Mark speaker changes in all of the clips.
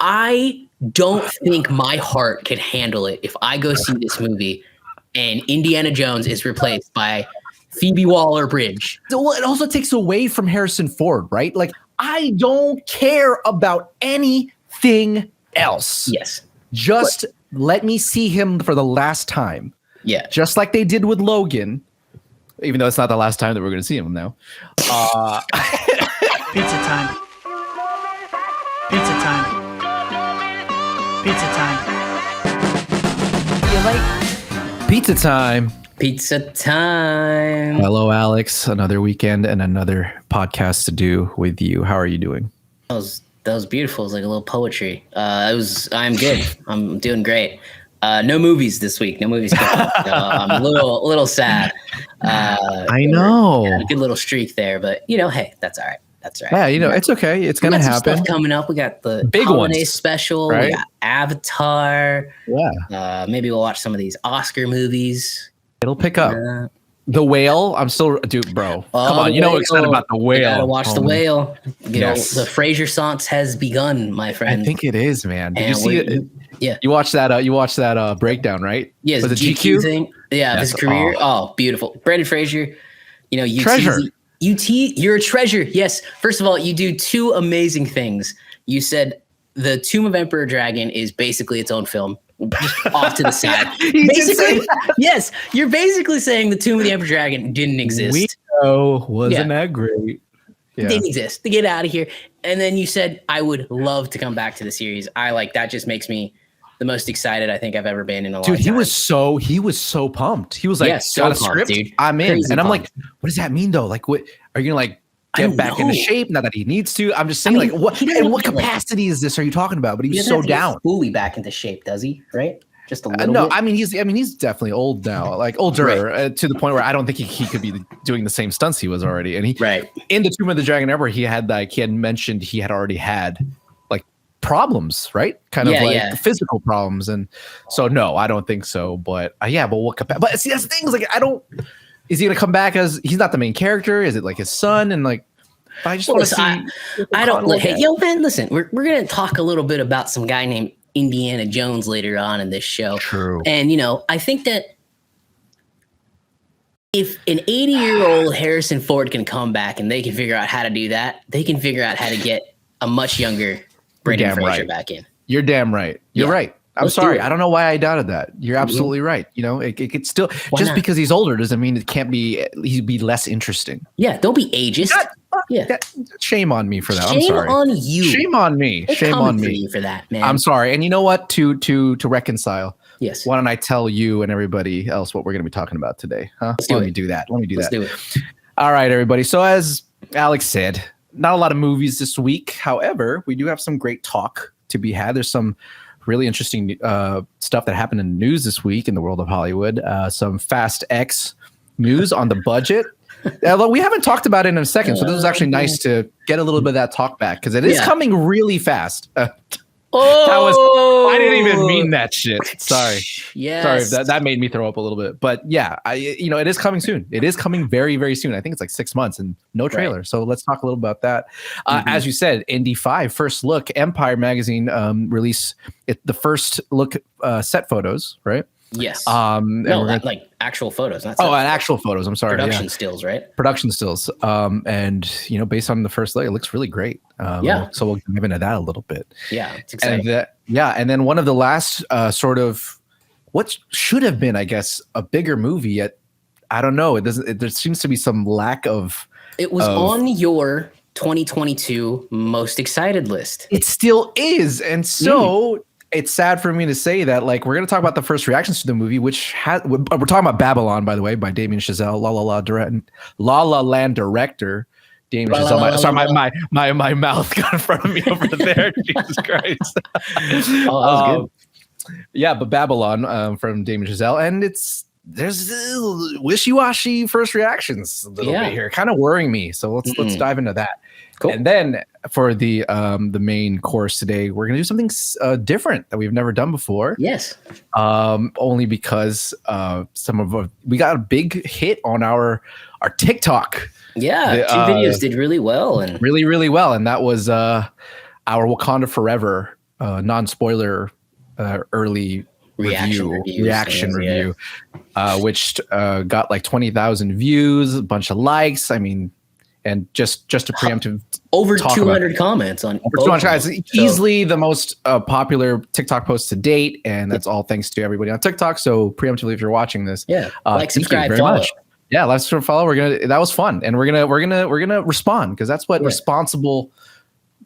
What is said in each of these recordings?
Speaker 1: I don't think my heart could handle it if I go see this movie and Indiana Jones is replaced by Phoebe Waller-Bridge.
Speaker 2: Well, it also takes away from Harrison Ford, right? Like, I don't care about anything else.
Speaker 1: Yes.
Speaker 2: Just let me see him for the last time.
Speaker 1: Yeah.
Speaker 2: Just like they did with Logan, even though it's not the last time that we're going to see him now.
Speaker 3: Pizza time. Pizza time. Pizza time.
Speaker 2: You like pizza time?
Speaker 1: Pizza time.
Speaker 2: Hello, Alex. Another weekend and another podcast to do with you. How are you doing?
Speaker 1: That was beautiful. It was like a little poetry. I'm good. I'm doing great. No movies this week. No movies coming. So I'm a little sad.
Speaker 2: I know.
Speaker 1: A good little streak there, but hey, that's all right. That's all
Speaker 2: Yeah,
Speaker 1: right.
Speaker 2: it's okay. It's gonna happen.
Speaker 1: Stuff coming up. We got the
Speaker 2: big
Speaker 1: holiday
Speaker 2: ones,
Speaker 1: special.
Speaker 2: right?
Speaker 1: We got Avatar.
Speaker 2: Yeah.
Speaker 1: Maybe we'll watch some of these Oscar movies.
Speaker 2: It'll pick up. The Whale. I'm still, dude, bro. Come on, excited about The Whale.
Speaker 1: You gotta watch The Whale.
Speaker 2: Yes.
Speaker 1: The Frasier Renaissance has begun, my friend.
Speaker 2: I think it is, man. Did you see it?
Speaker 1: Yeah.
Speaker 2: You watched that breakdown, right?
Speaker 1: Yeah,
Speaker 2: was it
Speaker 1: GQ thing. Yeah, his career. Oh, beautiful. Brandon Fraser.
Speaker 2: Treasure.
Speaker 1: You're a treasure. Yes. First of all, you do two amazing things. You said the Tomb of Emperor Dragon is basically its own film. Just off to the side. Basically, yes, you're basically saying the Tomb of the Emperor Dragon didn't exist.
Speaker 2: Wasn't that great? Yeah.
Speaker 1: Didn't exist. To get out of here. And then you said, I would love to come back to the series. I like that. Just makes me the most excited I think I've ever been in a long time.
Speaker 2: Dude, he was so pumped. He was like, got a script, dude. I'm in.
Speaker 1: Crazy
Speaker 2: and I'm
Speaker 1: pumped.
Speaker 2: like, what does that mean though? Like, what are you gonna get back into shape? Not that he needs to. I'm just saying, what capacity is this? Are you talking about? But he's so down.
Speaker 1: Fully back into shape, does he? Right? Just a little.
Speaker 2: No,
Speaker 1: bit?
Speaker 2: I mean he's definitely old now, like older to the point where I don't think he could be doing the same stunts he was already. And he in the Tomb of the Dragon Emperor, he had mentioned he had already had like problems, right? Kind of physical problems, and so no, I don't think so. But but what? But see, that's the thing. Is like I don't. Is he gonna come back as he's not the main character? Is it like his son? And like, I just want to see.
Speaker 1: I don't. Hey, man, listen. We're gonna talk a little bit about some guy named Indiana Jones later on in this show.
Speaker 2: True.
Speaker 1: And I think that if an 80-year-old Harrison Ford can come back and they can figure out how to do that, they can figure out how to get a much younger Brendan Fraser back in.
Speaker 2: You're damn right. You're right. I'm sorry. I don't know why I doubted that. You're absolutely right. It could still because he's older doesn't mean it can't be. He'd be less interesting.
Speaker 1: Yeah, don't be ageist.
Speaker 2: Shame on me for that.
Speaker 1: Shame
Speaker 2: I'm sorry.
Speaker 1: on you.
Speaker 2: Shame on me. Shame on me
Speaker 1: for that, man.
Speaker 2: I'm sorry. And you know what? To reconcile.
Speaker 1: Yes.
Speaker 2: Why don't I tell you and everybody else what we're going to be talking about today? Huh? Let me do that.
Speaker 1: Let's do it.
Speaker 2: All right, everybody. So as Alex said, not a lot of movies this week. However, we do have some great talk to be had. There's some really interesting stuff that happened in the news this week in the world of Hollywood. Some Fast X news on the budget. Although we haven't talked about it in a second, so this is actually nice to get a little bit of that talk back because it is coming really fast. I didn't even mean that shit. Sorry.
Speaker 1: Yes.
Speaker 2: Sorry, that made me throw up a little bit. But yeah, it is coming soon. It is coming very, very soon. I think it's like 6 months and no trailer. Right. So let's talk a little about that. As you said, Indy 5, first look. Empire magazine released the first look set photos, right?
Speaker 1: Yes.
Speaker 2: Like
Speaker 1: actual photos. Not
Speaker 2: actual photos. I'm sorry.
Speaker 1: Production stills, right?
Speaker 2: Production stills. And based on the first look, it looks really great. So we'll get into that a little bit.
Speaker 1: Yeah, it's exciting.
Speaker 2: And then one of the last sort of what should have been, I guess, a bigger movie. Yet I don't know. There seems to be some lack of.
Speaker 1: It was on your 2022 most excited list.
Speaker 2: It still is, and so. It's sad for me to say that, like, we're going to talk about the first reactions to the movie, which we're talking about Babylon, by the way, by Damien Chazelle, La La Land director, Damien Chazelle. Sorry, my mouth got in front of me over there. Jesus Christ.
Speaker 1: That was good.
Speaker 2: Yeah, but Babylon from Damien Chazelle, and there's wishy-washy first reactions a little bit here, kind of worrying me. So let's dive into that. Cool. And then for the main course today, we're gonna do something different that we've never done before.
Speaker 1: Yes.
Speaker 2: Only because we got a big hit on our TikTok.
Speaker 1: Yeah, two videos did really well and
Speaker 2: really well, and that was our Wakanda Forever non-spoiler early reaction review, which got like 20,000 views, a bunch of likes. I mean, and just a preemptive
Speaker 1: over 200 comments on
Speaker 2: over 200 guys. Easily the most popular TikTok post to date, and that's all thanks to everybody on TikTok. So preemptively, if you're watching this,
Speaker 1: like, subscribe,
Speaker 2: very
Speaker 1: follow.
Speaker 2: Much. Yeah, let's follow. That was fun, and we're gonna respond because that's what responsible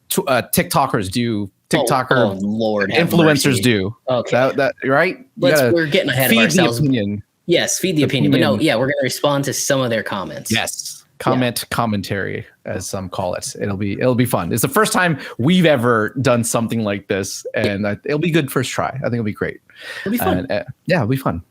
Speaker 2: TikTokers do.
Speaker 1: Lord,
Speaker 2: influencers do.
Speaker 1: Okay,
Speaker 2: that right.
Speaker 1: We're getting ahead of ourselves.
Speaker 2: The opinion.
Speaker 1: Yes, feed the opinion. But no, we're gonna respond to some of their comments.
Speaker 2: Yes, commentary, as some call it. It'll be fun. It's the first time we've ever done something like this, and it'll be good first try. I think it'll be great.
Speaker 1: It'll be fun.
Speaker 2: It'll be fun.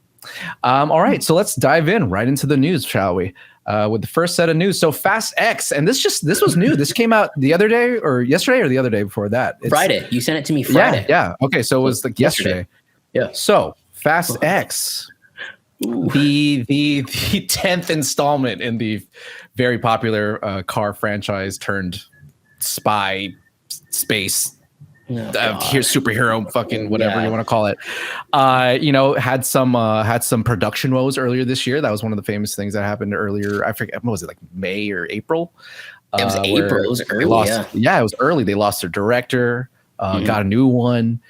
Speaker 2: All right, so let's dive in right into the news, shall we? With the first set of news. So Fast X, and this was new. This came out the other day or yesterday or the other day before that.
Speaker 1: Friday. You sent it to me Friday.
Speaker 2: Yeah. Okay, so it was like yesterday.
Speaker 1: Yeah.
Speaker 2: So Fast X, the 10th installment in the very popular car franchise turned spy space. Here's superhero fucking whatever you want to call it. Had some production woes earlier this year. That was one of the famous things that happened earlier. I forget, what was it, like May or April?
Speaker 1: It was April. It was early.
Speaker 2: It was early. They lost their director, got a new one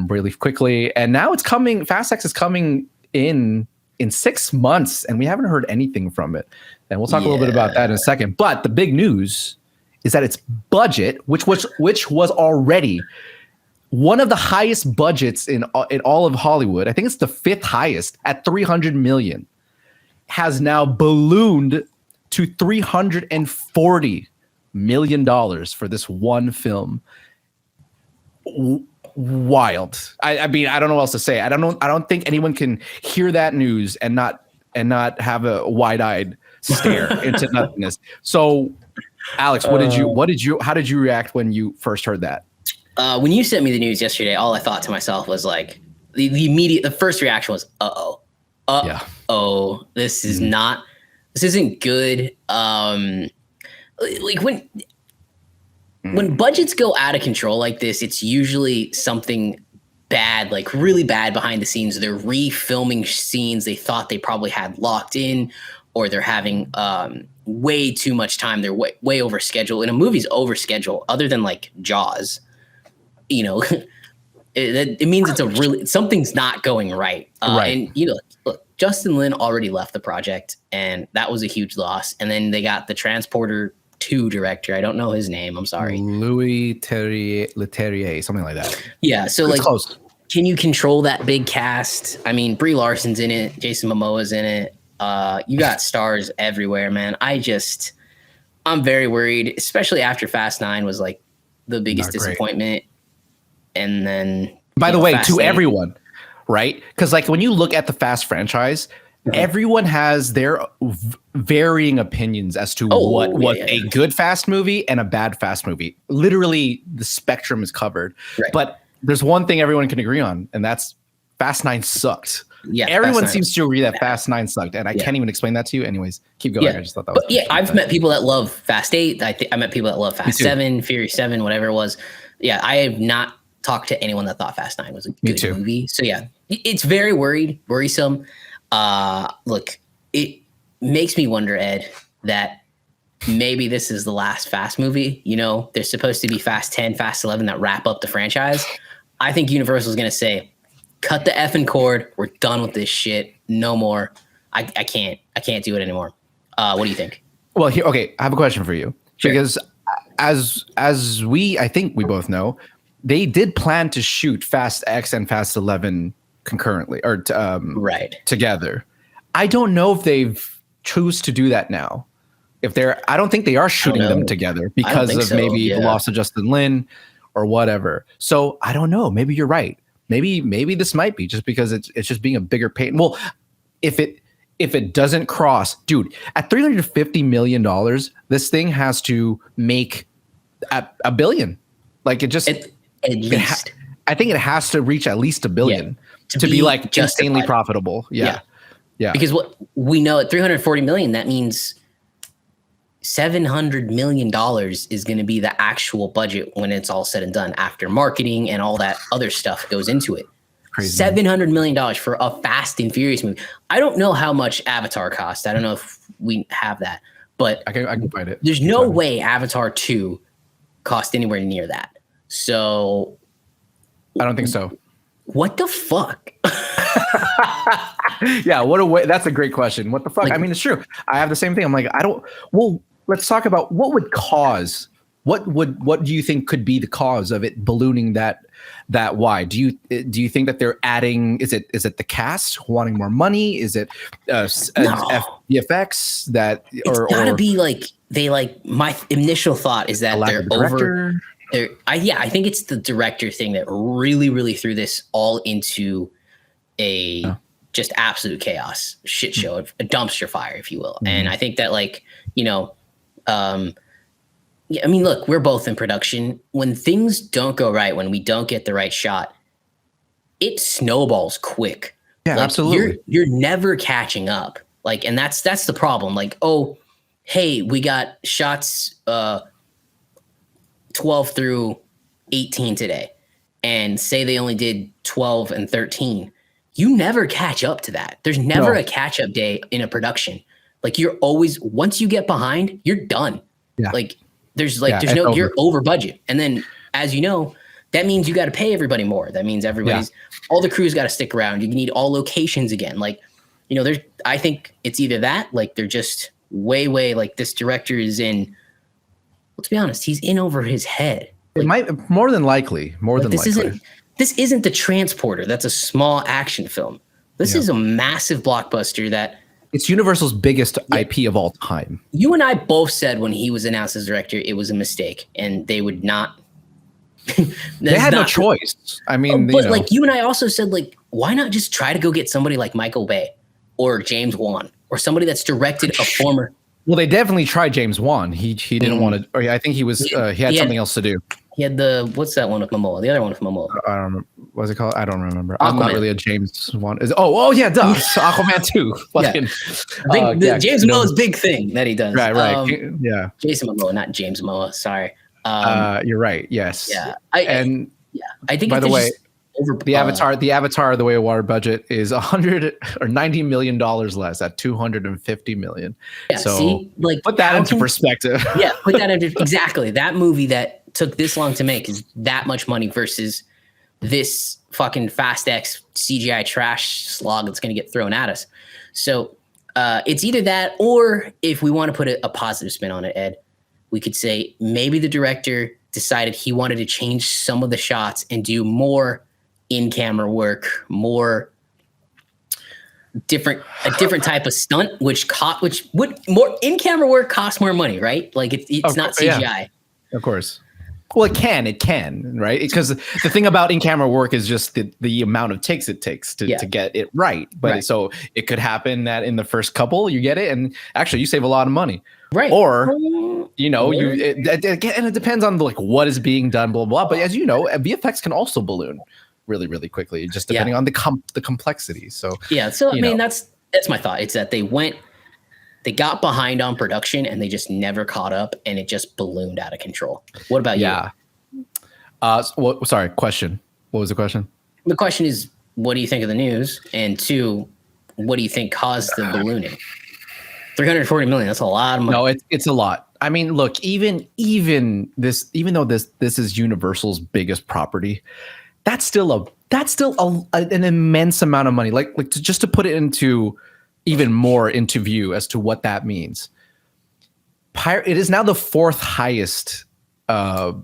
Speaker 2: really quickly, and now it's coming. Fast X is coming in 6 months, and we haven't heard anything from it. And we'll talk a little bit about that in a second. But the big news is that its budget, which was already one of the highest budgets in all of Hollywood, I think it's the 5th highest at $300 million, has now ballooned to $340 million for this one film. Wild. I mean, I don't know what else to say. I don't think anyone can hear that news and not have a wide-eyed stare into nothingness. So, Alex, how did you react when you first heard that?
Speaker 1: When you sent me the news yesterday, all I thought to myself was like the first reaction was, this isn't good. Like when budgets go out of control like this, it's usually something bad, like really bad behind the scenes. They're refilming scenes they thought they probably had locked in, or they're having way too much time. They're way over schedule. And a movie's over schedule, other than like Jaws, it means something's not going right. And look, Justin Lin already left the project, and that was a huge loss. And then they got the Transporter 2 director. I don't know his name. I'm sorry.
Speaker 2: Louis Leterrier, something like that.
Speaker 1: Yeah. So
Speaker 2: it's
Speaker 1: like,
Speaker 2: close.
Speaker 1: Can you control that big cast? I mean, Brie Larson's in it. Jason Momoa's in it. You got stars everywhere, man. I'm very worried, especially after Fast 9 was like the biggest disappointment. And then,
Speaker 2: by the way,
Speaker 1: Fast
Speaker 2: to
Speaker 1: 8.
Speaker 2: everyone, right? Because like when you look at the Fast franchise, everyone has their varying opinions as to what was a good Fast movie and a bad Fast movie. Literally, the spectrum is covered. Right. But there's one thing everyone can agree on, and that's Fast 9 sucked. Yeah, everyone seems to agree that Fast 9 sucked, and I can't even explain that to you. Anyways, keep going. I just thought that was.
Speaker 1: I've met people that love Fast 8. I met people that love Fast 7, Fury 7, whatever it was. Yeah, I have not talked to anyone that thought Fast 9 was a good movie. So yeah, it's very worrisome. Look, it makes me wonder, Ed, that maybe this is the last Fast movie. There's supposed to be Fast 10, Fast 11 that wrap up the franchise. I think Universal's going to say, cut the effing cord. We're done with this shit. No more. I can't do it anymore. What do you think?
Speaker 2: Well, I have a question for you.
Speaker 1: Sure.
Speaker 2: Because as I think we both know, they did plan to shoot Fast X and Fast 11 concurrently or together. I don't know if they've choose to do that now. I don't think they are shooting them together because of maybe the loss of Justin Lin or whatever. So I don't know. Maybe you're right. Maybe this might be just because it's just being a bigger pain. Well, if it doesn't cross, dude, at $350 million, this thing has to make a billion. Like it just at least. I think it has to reach at least $1 billion to be like just insanely profitable. Yeah.
Speaker 1: Because what we know at $340 million, that means $700 million is going to be the actual budget when it's all said and done, after marketing and all that other stuff goes into it. Crazy. $700 million for a Fast and Furious movie. I don't know how much Avatar cost. I don't know if we have that, but
Speaker 2: I can find it.
Speaker 1: There's no way Avatar 2 cost anywhere near that. So
Speaker 2: I don't think so.
Speaker 1: What the fuck?
Speaker 2: Yeah, what a way. That's a great question. What the fuck? Like, I mean, it's true. I have the same thing. I'm like, well, let's talk about what would cause, what do you think could be the cause of it ballooning that wide? Do you think that they're adding, is it the cast wanting more money? Is it VFX that,
Speaker 1: it's gotta be like, my initial thought is that they're over. I think it's the director thing that really threw this all into a just absolute chaos, shit show, a dumpster fire, if you will. Mm-hmm. And I think that I mean, look, we're both in production. When things don't go right, when we don't get the right shot, it snowballs quick.
Speaker 2: Yeah, absolutely.
Speaker 1: You're never catching up. And that's the problem. Oh, hey, we got shots 12 through 18 today, and say they only did 12 and 13. You never catch up to that. There's never a catch-up day in a production. You're always, once you get behind, you're done. Yeah. You're over budget. And then, as you know, that means you got to pay everybody more. That means all the crews got to stick around. You need all locations again. I think it's either that, they're just way, this director is in, let's be honest, he's in over his head.
Speaker 2: It might, more than likely.
Speaker 1: This isn't The Transporter. That's a small action film. This is a massive blockbuster that,
Speaker 2: it's Universal's biggest IP of all time.
Speaker 1: You and I both said when he was announced as director, it was a mistake, and they would not.
Speaker 2: They had no choice. I mean,
Speaker 1: but you and I also said, why not just try to go get somebody like Michael Bay or James Wan or somebody that's directed a former.
Speaker 2: Well, they definitely tried James Wan. He didn't want to. Or I think he was. He had something else to do.
Speaker 1: He had what's that one with Momoa? The other one with Momoa.
Speaker 2: I don't remember. What's it called? I don't remember. Aquaman. I'm not really a James Wan. Oh yeah, duh. Aquaman 2.
Speaker 1: James Momoa's big thing that he does.
Speaker 2: Right. Yeah.
Speaker 1: Jason Momoa, not James Momoa. Sorry.
Speaker 2: You're right. Yes.
Speaker 1: Yeah. I think.
Speaker 2: By the way, the Avatar, The Way of Water budget is $90 million less at $250 million.
Speaker 1: Yeah, so
Speaker 2: put that into perspective.
Speaker 1: Yeah, put that into exactly. That movie that took this long to make is that much money versus this fucking Fast X CGI trash slog that's going to get thrown at us. So it's either that, or if we want to put a positive spin on it, Ed, we could say maybe the director decided he wanted to change some of the shots and do more in-camera work, more a different type of stunt, which would more in-camera work costs more money, right? It's not CGI.
Speaker 2: Yeah. Of course. Well, it can, right? Because the thing about in-camera work is just the amount of takes it takes to get it right. But so it could happen that in the first couple you get it, and actually you save a lot of money,
Speaker 1: right?
Speaker 2: Or it depends on what is being done, blah blah. But as you know, VFX can also balloon really quickly, just depending on the complexity. So
Speaker 1: I mean that's my thought. It's that they got behind on production and they just never caught up, and it just ballooned out of control. What about you?
Speaker 2: Sorry, question. What was the question?
Speaker 1: The question is, what do you think of the news? And two, what do you think caused the ballooning? $340 million, that's a lot of money.
Speaker 2: No, it's a lot. I mean, look, even though this is Universal's biggest property, that's still an immense amount of money. Just to put it into even more into view as to what that means. It is now the fourth highest, the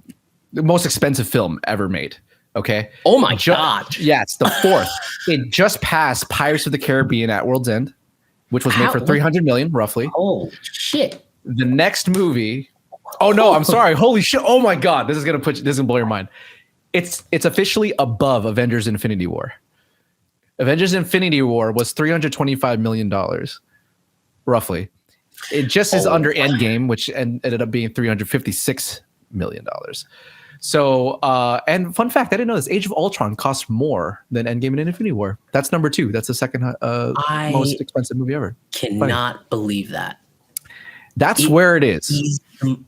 Speaker 2: most expensive film ever made. Okay.
Speaker 1: Oh my God.
Speaker 2: Yeah, it's the fourth. It just passed Pirates of the Caribbean at World's End, which was made for $300 million roughly.
Speaker 1: Oh shit.
Speaker 2: The next movie. Oh no, I'm sorry. Holy shit. Oh my God. This is gonna blow your mind. It's officially above Avengers Infinity War. Avengers Infinity War was $325 million, roughly. It just is under Endgame, which ended up being $356 million. So, and fun fact, I didn't know this. Age of Ultron cost more than Endgame and Infinity War. That's number 2. That's the second most expensive movie ever.
Speaker 1: Cannot believe that.
Speaker 2: That's where it is.
Speaker 1: He's the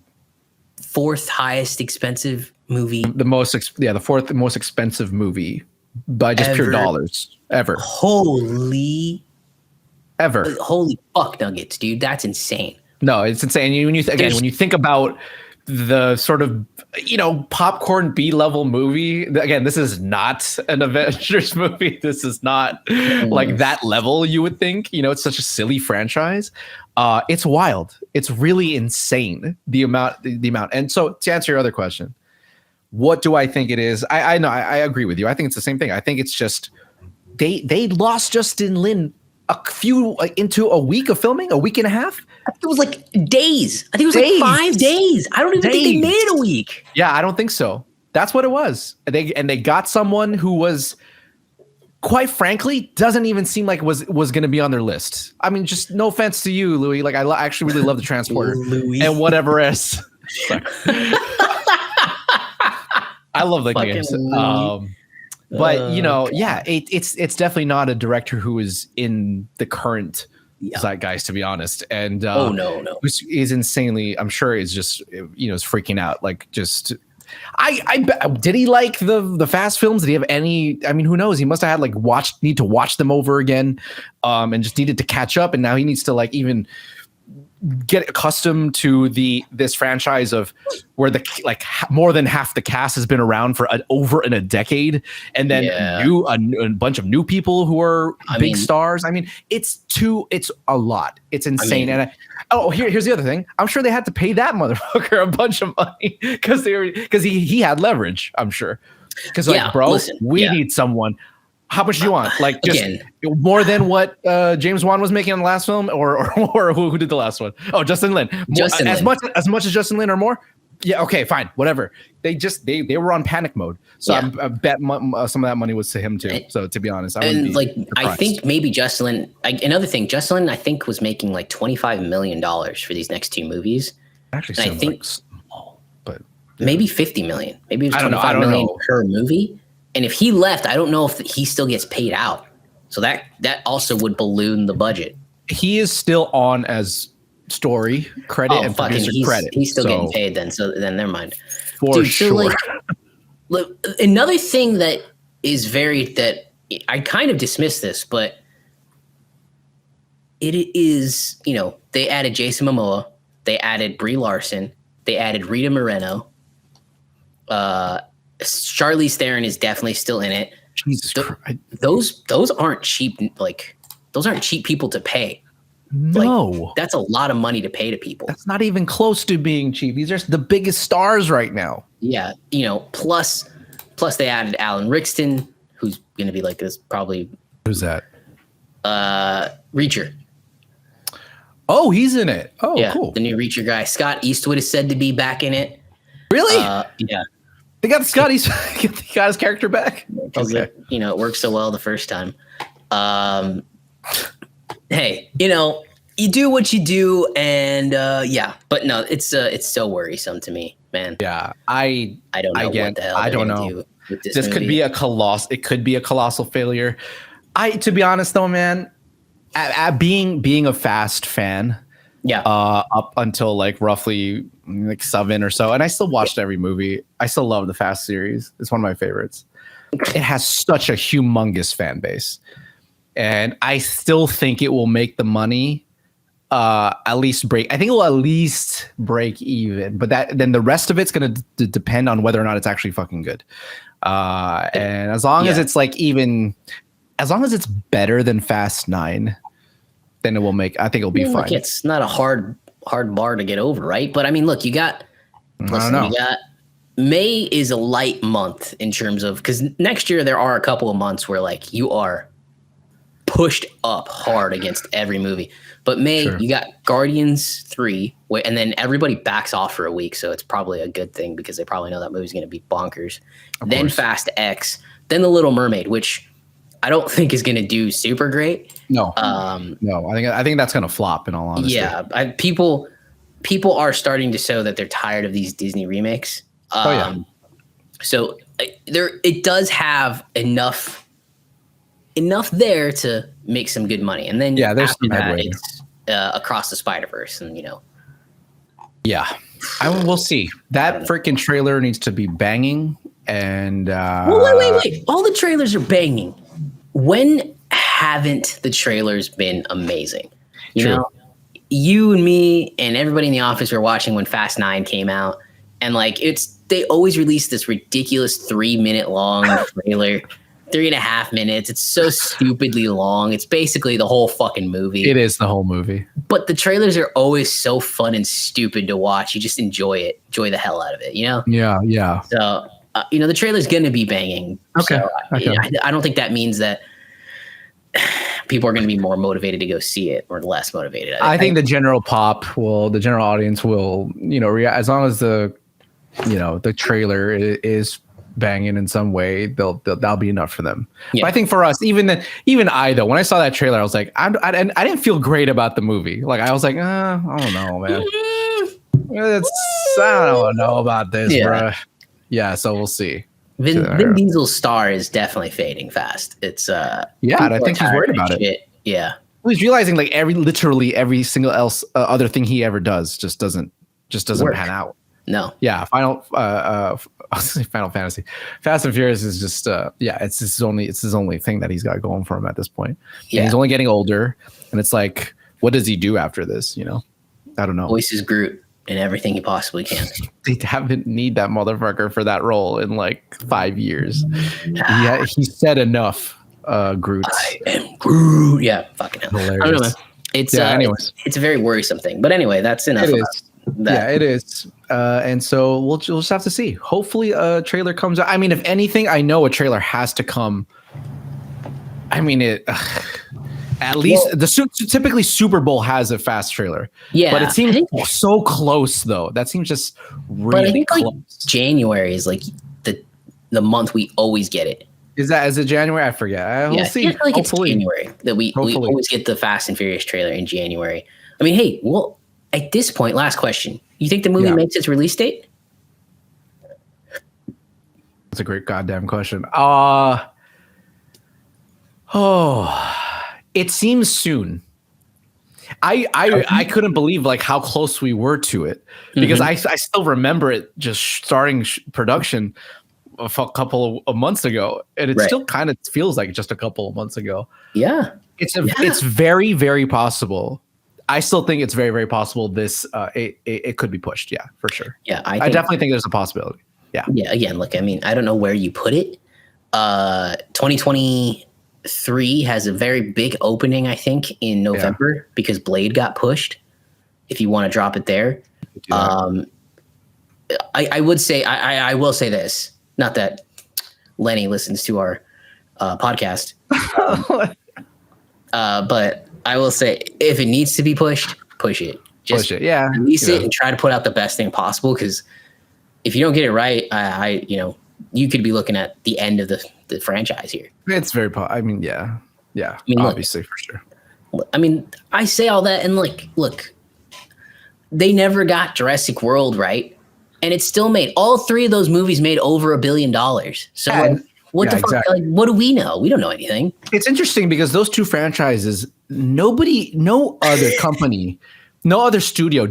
Speaker 1: fourth highest expensive movie.
Speaker 2: The fourth most expensive movie by just pure dollars ever.
Speaker 1: Holy fuck nuggets, dude. That's insane.
Speaker 2: No, it's insane. When you think about the sort of, popcorn B-level movie, again, this is not an Avengers movie. This is not like that level, you would think. It's such a silly franchise. It's wild. It's really insane, the amount. And so to answer your other question, what do I think it is? I know I agree with you. I think it's the same thing. I think it's just they lost Justin Lin into a week of filming, a week and a half.
Speaker 1: I think it was like days. I think it was like 5 days. I don't even think they made it a week.
Speaker 2: Yeah, I don't think so. That's what it was. They got someone who was, quite frankly, doesn't even seem like was going to be on their list. I mean, just no offense to you, Louis. Like I actually really love the Transporter and whatever else. I love the games. But it's definitely not a director who is in the current zeitgeist, to be honest. And
Speaker 1: no,
Speaker 2: is insanely. I'm sure is just is freaking out. Like just, did he like the Fast films? Did he have any? I mean, who knows? He must have had need to watch them over again, and just needed to catch up. And now he needs to even get accustomed to this franchise of where more than half the cast has been around for over in a decade, and then a bunch of new people who are big stars. I mean, it's a lot. It's insane. And here's the other thing. I'm sure they had to pay that motherfucker a bunch of money because he had leverage. I'm sure because we need someone. How much do you want? Like just more than what James Wan was making on the last film, or who did the last one? Oh, Justin Lin. As much as Justin Lin or more? Yeah. Okay. Fine. Whatever. They were on panic mode. So I bet some of that money was to him too. So to be honest,
Speaker 1: I think maybe Justin Lin. Another thing, Justin Lin I think was making like $25 million for these next two movies.
Speaker 2: Actually,
Speaker 1: I think
Speaker 2: small, but
Speaker 1: maybe 50 million. Maybe it was 25 million per movie. And if he left, I don't know if he still gets paid out. So that also would balloon the budget.
Speaker 2: He is still on as story credit and producer credit.
Speaker 1: He's still getting paid then. So then never mind.
Speaker 2: For sure.
Speaker 1: So another thing that is that I kind of dismiss this, but it is, they added Jason Momoa, they added Brie Larson, they added Rita Moreno, Charlize Theron is definitely still in it.
Speaker 2: Jesus Christ.
Speaker 1: Those aren't cheap. Those aren't cheap people to pay.
Speaker 2: No,
Speaker 1: that's a lot of money to pay to people.
Speaker 2: That's not even close to being cheap. These are the biggest stars right now.
Speaker 1: Yeah, plus they added Alan Rickson, who's going to be like this probably.
Speaker 2: Who's that?
Speaker 1: Reacher.
Speaker 2: Oh, he's in it. Oh,
Speaker 1: yeah,
Speaker 2: cool.
Speaker 1: The new Reacher guy. Scott Eastwood is said to be back in it.
Speaker 2: Really?
Speaker 1: Yeah.
Speaker 2: They got Scotty's got his character back. Okay.
Speaker 1: It worked so well the first time. Hey, you do what you do, and but no, it's so worrisome to me, man.
Speaker 2: Yeah,
Speaker 1: I don't know what the hell I don't know.
Speaker 2: This could be a colossal failure. To be honest though, man, being a Fast fan.
Speaker 1: Yeah.
Speaker 2: Up until roughly 7 or so. And I still watched every movie. I still love the Fast series. It's one of my favorites. It has such a humongous fan base. And I still think it will make the money at least break. I think it will at least break even. But then the rest of it's going to depend on whether or not it's actually fucking good. And as long as it's as long as it's better than Fast 9, then it will I think it'll be fine.
Speaker 1: It's not a hard bar to get over, right? But I mean, look, you got May is a light month in terms of, because next year there are a couple of months where you are pushed up hard against every movie. But May, you got Guardians 3, and then everybody backs off for a week, so it's probably a good thing because they probably know that movie's going to be bonkers. Then Fast X, then The Little Mermaid, which I don't think is going to do super great. No,
Speaker 2: no. I think that's going to flop. In all honesty,
Speaker 1: yeah. People are starting to show that they're tired of these Disney remakes. So it does have enough there to make some good money, and then
Speaker 2: there's
Speaker 1: after that, it's Across the Spider-Verse, and
Speaker 2: Yeah, we'll see. That freaking trailer needs to be banging. And
Speaker 1: wait. All the trailers are banging. When haven't the trailers been amazing? You know, you and me and everybody in the office were watching when Fast 9 came out, and like they always release this ridiculous 3-minute long trailer. 3.5 minutes. It's so stupidly long. It's basically the whole fucking movie.
Speaker 2: It is the whole movie.
Speaker 1: But the trailers are always so fun and stupid to watch. You just enjoy it. Enjoy the hell out of it, you know?
Speaker 2: Yeah.
Speaker 1: So, the trailer's going to be banging.
Speaker 2: Okay.
Speaker 1: So, I don't think that means that people are going to be more motivated to go see it or less motivated.
Speaker 2: I think the general audience will, as long as the trailer is banging in some way, that'll be enough for them. Yeah. But I think for us, even I though, when I saw that trailer, I was like, I didn't feel great about the movie. Like I was like, I don't know, man. I don't know about this, bro. Yeah, so we'll see.
Speaker 1: Vin Diesel's star is definitely fading fast. It's
Speaker 2: and I think he's worried about it.
Speaker 1: Yeah,
Speaker 2: he's realizing like literally every single other thing he ever does just doesn't pan out.
Speaker 1: No.
Speaker 2: Yeah, Final Fantasy. Fast and Furious is just it's his only thing that he's got going for him at this point. Yeah. And he's only getting older, and it's like, what does he do after this? I don't know.
Speaker 1: Voices Groot in everything he possibly can.
Speaker 2: They haven't need that motherfucker for that role in like 5 years. He said enough. Groot.
Speaker 1: I am Groot. Yeah, fucking hell.
Speaker 2: Hilarious.
Speaker 1: I don't know, man. It's anyways. It's a very worrisome thing. But anyway, that's enough.
Speaker 2: Yeah, it is. And so we'll just have to see. Hopefully a trailer comes out. I mean, if anything, I know a trailer has to come. I mean, at least typically Super Bowl has a fast trailer. Yeah. But it seems so close though. That seems just really close. Like
Speaker 1: January is like the month we always get it.
Speaker 2: Is it January? I forget. We'll see.
Speaker 1: Like hopefully. It's January that we always get the Fast and Furious trailer in January. I mean, hey, well, at this point, last question. You think the movie makes its release date?
Speaker 2: That's a great goddamn question. It seems soon. I couldn't believe like how close we were to it because I still remember it just starting production a couple of months ago, and it still kind of feels like just a couple of months ago.
Speaker 1: Yeah,
Speaker 2: it's very, very possible. I still think it's very, very possible this it could be pushed. Yeah, for sure.
Speaker 1: Yeah,
Speaker 2: I definitely think there's a possibility. Yeah.
Speaker 1: Yeah. Again, look, I mean, I don't know where you put it. 2023 has a very big opening, I think, in November because Blade got pushed. If you want to drop it there, I would say I will say this. Not that Lenny listens to our podcast, but I will say if it needs to be pushed, push it. Just push it. Yeah. Release it and try to put out the best thing possible. Because if you don't get it right, you could be looking at the end of the franchise here.
Speaker 2: It's very. I mean, yeah. I mean, obviously, for sure.
Speaker 1: I mean, I say all that, and look, they never got Jurassic World right. And it still made all 3 of those movies made over $1 billion. So what the fuck? Exactly. Like, what do we know? We don't know anything.
Speaker 2: It's interesting because those 2 franchises, no other company, no other studio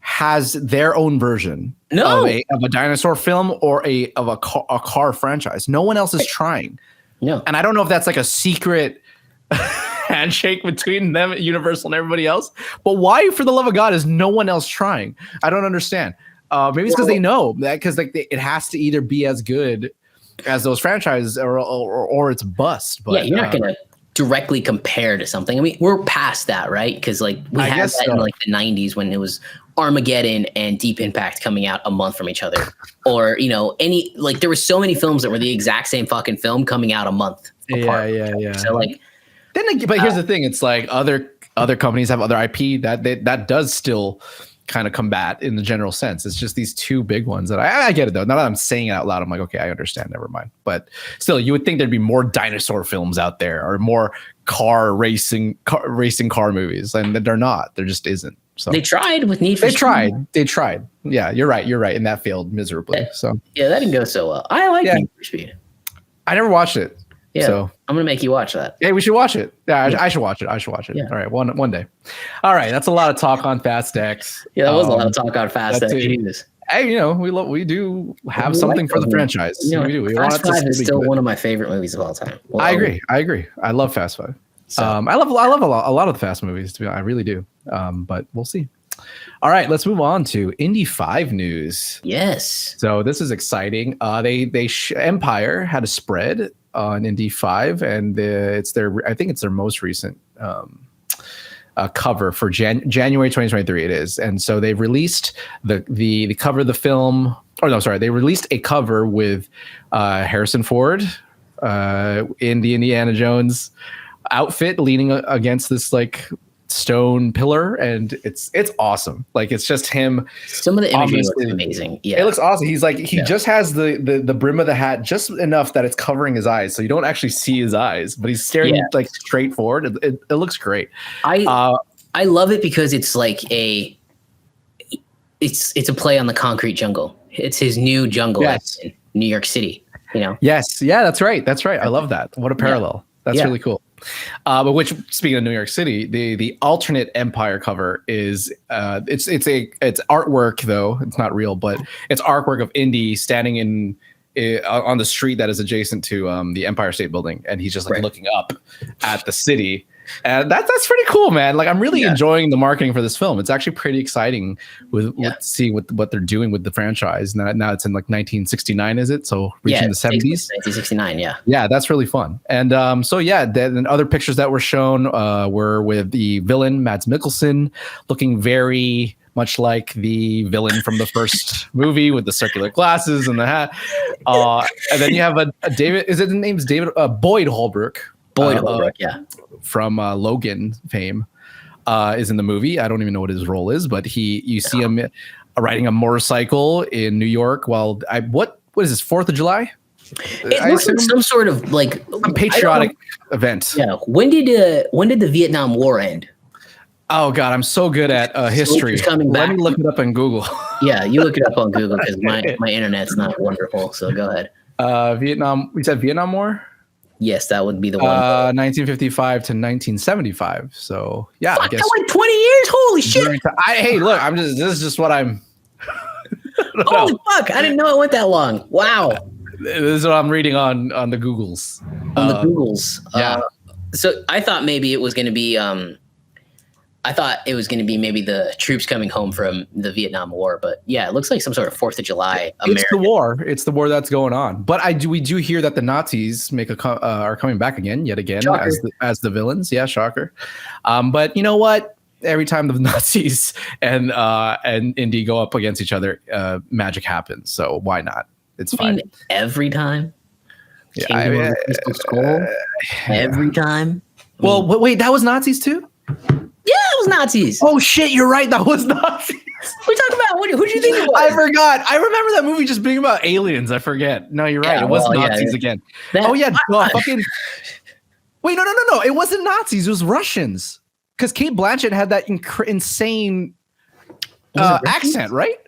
Speaker 2: has their own version of a dinosaur film or of a car franchise. No one else is trying.
Speaker 1: No.
Speaker 2: And I don't know if that's like a secret handshake between them, Universal, and everybody else. But why, for the love of God, is no one else trying? I don't understand. Maybe it's because they know that it has to either be as good as those franchises or it's bust. But
Speaker 1: you're not going to directly compare to something. I mean, we're past that, right? Because we had that in like the 90s when it was Armageddon and Deep Impact coming out a month from each other, or there were so many films that were the exact same fucking film coming out a month apart.
Speaker 2: Yeah.
Speaker 1: So
Speaker 2: but here's the thing: it's like other companies have other IP that does still kind of combat in the general sense. It's just these 2 big ones that I get it though. Now that I'm saying it out loud, I'm like, okay, I understand. Never mind. But still, you would think there'd be more dinosaur films out there or more racing car movies, and they're not. There just isn't. So
Speaker 1: they tried with Need for
Speaker 2: Speed. They tried. Yeah, you're right. And that failed miserably. So
Speaker 1: that didn't go so well. I like Need for Speed.
Speaker 2: I never watched it.
Speaker 1: Yeah,
Speaker 2: so
Speaker 1: I'm gonna make you watch that.
Speaker 2: Hey, we should watch it. Yeah, I should watch it. Yeah. All right, one day. All right, that's a lot of talk on Fast X.
Speaker 1: Yeah, that was a lot of talk on Fast X. Jesus.
Speaker 2: Hey, we do have something for the franchise. We do.
Speaker 1: Fast Five is still one of my favorite movies of all time.
Speaker 2: Well, I agree. I love Fast Five. So. I love a lot of the Fast movies. To be honest, I really do. But we'll see. All right, let's move on to Indy 5 news.
Speaker 1: Yes.
Speaker 2: So this is exciting. Empire had a spread on Indy 5, and I think it's their most recent cover for January 2023. It is, and so they've released the cover of the film. Or no, sorry, they released a cover with Harrison Ford in the Indiana Jones outfit, leaning against this like stone pillar, and it's awesome. Like it's just him.
Speaker 1: Some of the imagery looks amazing. Yeah,
Speaker 2: it looks awesome. He's like just has the brim of the hat just enough that it's covering his eyes, so you don't actually see his eyes, but he's staring like straight forward. It looks great.
Speaker 1: I love it because it's like it's a play on the concrete jungle. It's his new jungle in New York City.
Speaker 2: Yes, yeah, that's right. I love that. What a parallel. That's really cool. But which, speaking of New York City, the alternate Empire cover is it's artwork, though it's not real, but it's artwork of Indy standing on the street that is adjacent to the Empire State Building, and he's just like looking up at the city. And that's pretty cool, man. Like I'm really enjoying the marketing for this film. It's actually pretty exciting with seeing what they're doing with the franchise. Now it's in like 1969, is it? So reaching the 70s.
Speaker 1: 1969, yeah.
Speaker 2: Yeah, that's really fun. And then other pictures that were shown were with the villain Mads Mikkelsen, looking very much like the villain from the first movie with the circular glasses and the hat. And then you have a David. Is it the name's David Boyd Holbrook?
Speaker 1: Boyd Holbrook, yeah.
Speaker 2: From Logan fame, is in the movie. I don't even know what his role is, but you see him riding a motorcycle in New York while what is this, 4th of July?
Speaker 1: It looks like some sort of like
Speaker 2: a patriotic event.
Speaker 1: Yeah. When did the Vietnam War end?
Speaker 2: Oh God, I'm so good at history. Let me look it up on Google.
Speaker 1: Yeah, you look it up on Google because my internet's not wonderful. So go ahead.
Speaker 2: Vietnam. We said Vietnam War.
Speaker 1: Yes, that would be the one.
Speaker 2: 1955 to 1975. So yeah,
Speaker 1: I guess that went 20 years. Holy shit!
Speaker 2: Hey, look, this is just what I'm.
Speaker 1: Holy fuck! I didn't know it went that long. Wow.
Speaker 2: This is what I'm reading on the Googles.
Speaker 1: Yeah. So I thought maybe it was going to be. Maybe the troops coming home from the Vietnam War, but yeah, it looks like some sort of 4th of July.
Speaker 2: It's the war. It's the war that's going on. But we do hear that the Nazis are coming back yet again as the villains. Yeah, shocker. But you know what? Every time the Nazis and Indy go up against each other, magic happens. So why not? It's fine.
Speaker 1: Every time. Yeah, every time.
Speaker 2: Well, wait, that was Nazis too?
Speaker 1: Yeah, it was Nazis.
Speaker 2: Oh shit, you're right. That was Nazis.
Speaker 1: What are you talking about? Who do you think it was?
Speaker 2: I forgot. I remember that movie just being about aliens. I forget. No, you're right. It was Nazis again. Fucking. Wait, no. It wasn't Nazis. It was Russians. Because Kate Blanchett had that insane accent, right?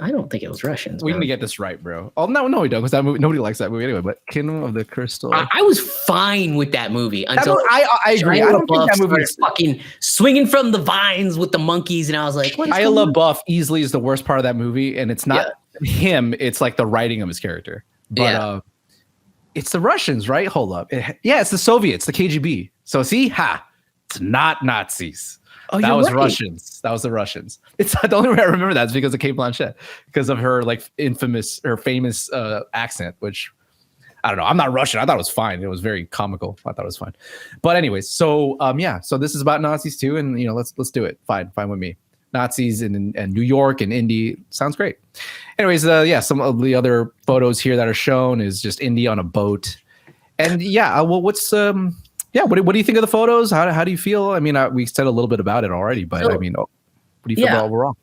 Speaker 1: I don't think it was Russians.
Speaker 2: We need to get this right, bro. Oh no, we don't, because that movie, nobody likes that movie anyway. But Kingdom of the Crystal.
Speaker 1: I was fine with that movie until
Speaker 2: I agree. I don't think that movie is
Speaker 1: fucking swinging from the vines with the monkeys, and I was like,
Speaker 2: Shia LaBeouf easily is the worst part of that movie, and it's not him. It's like the writing of his character. But it's the Russians, right? Hold up. It's the Soviets, the KGB. So see, it's not Nazis.
Speaker 1: Oh,
Speaker 2: that was
Speaker 1: right.
Speaker 2: Russians. That was the Russians. It's the only way I remember that is because of Kate Blanchett, because of her like famous accent, which I don't know. I'm not Russian. I thought it was fine. It was very comical. I thought it was fine. But anyways, so so this is about Nazis too, and let's do it. Fine with me. Nazis and New York and Indy sounds great. Anyways, some of the other photos here that are shown is just Indy on a boat, and what's what do you think of the photos? How do you feel? I mean, we said a little bit about it already, but what do you feel about overall?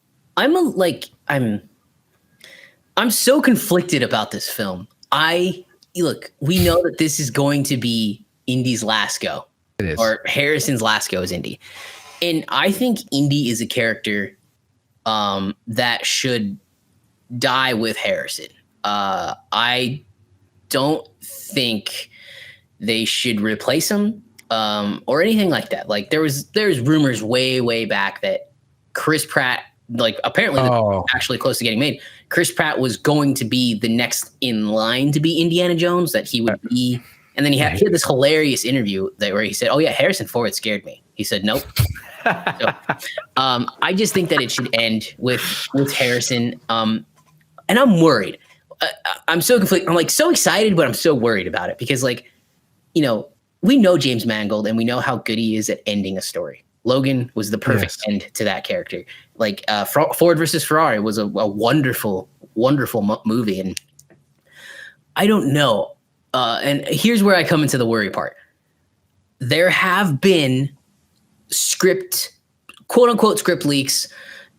Speaker 1: I'm so conflicted about this film. We know that this is going to be Indy's last go.
Speaker 2: It is.
Speaker 1: Or Harrison's last go is Indy. And I think Indy is a character that should die with Harrison. I don't think they should replace him or anything like that. Like there's rumors way back that Chris Pratt, like apparently actually close to getting made. Chris Pratt was going to be the next in line to be Indiana Jones, that he would be. And then he had this hilarious interview where he said, "Oh yeah, Harrison Ford scared me." He said, "Nope." So, I just think that it should end with Harrison. And I'm worried. I'm so conflicted. I'm like so excited, but I'm so worried about it because, like, you know, we know James Mangold and we know how good he is at ending a story. Logan was the perfect end to that character. Like Ford versus Ferrari was a wonderful movie, and I don't know. And here's where I come into the worry part. There have been quote unquote script leaks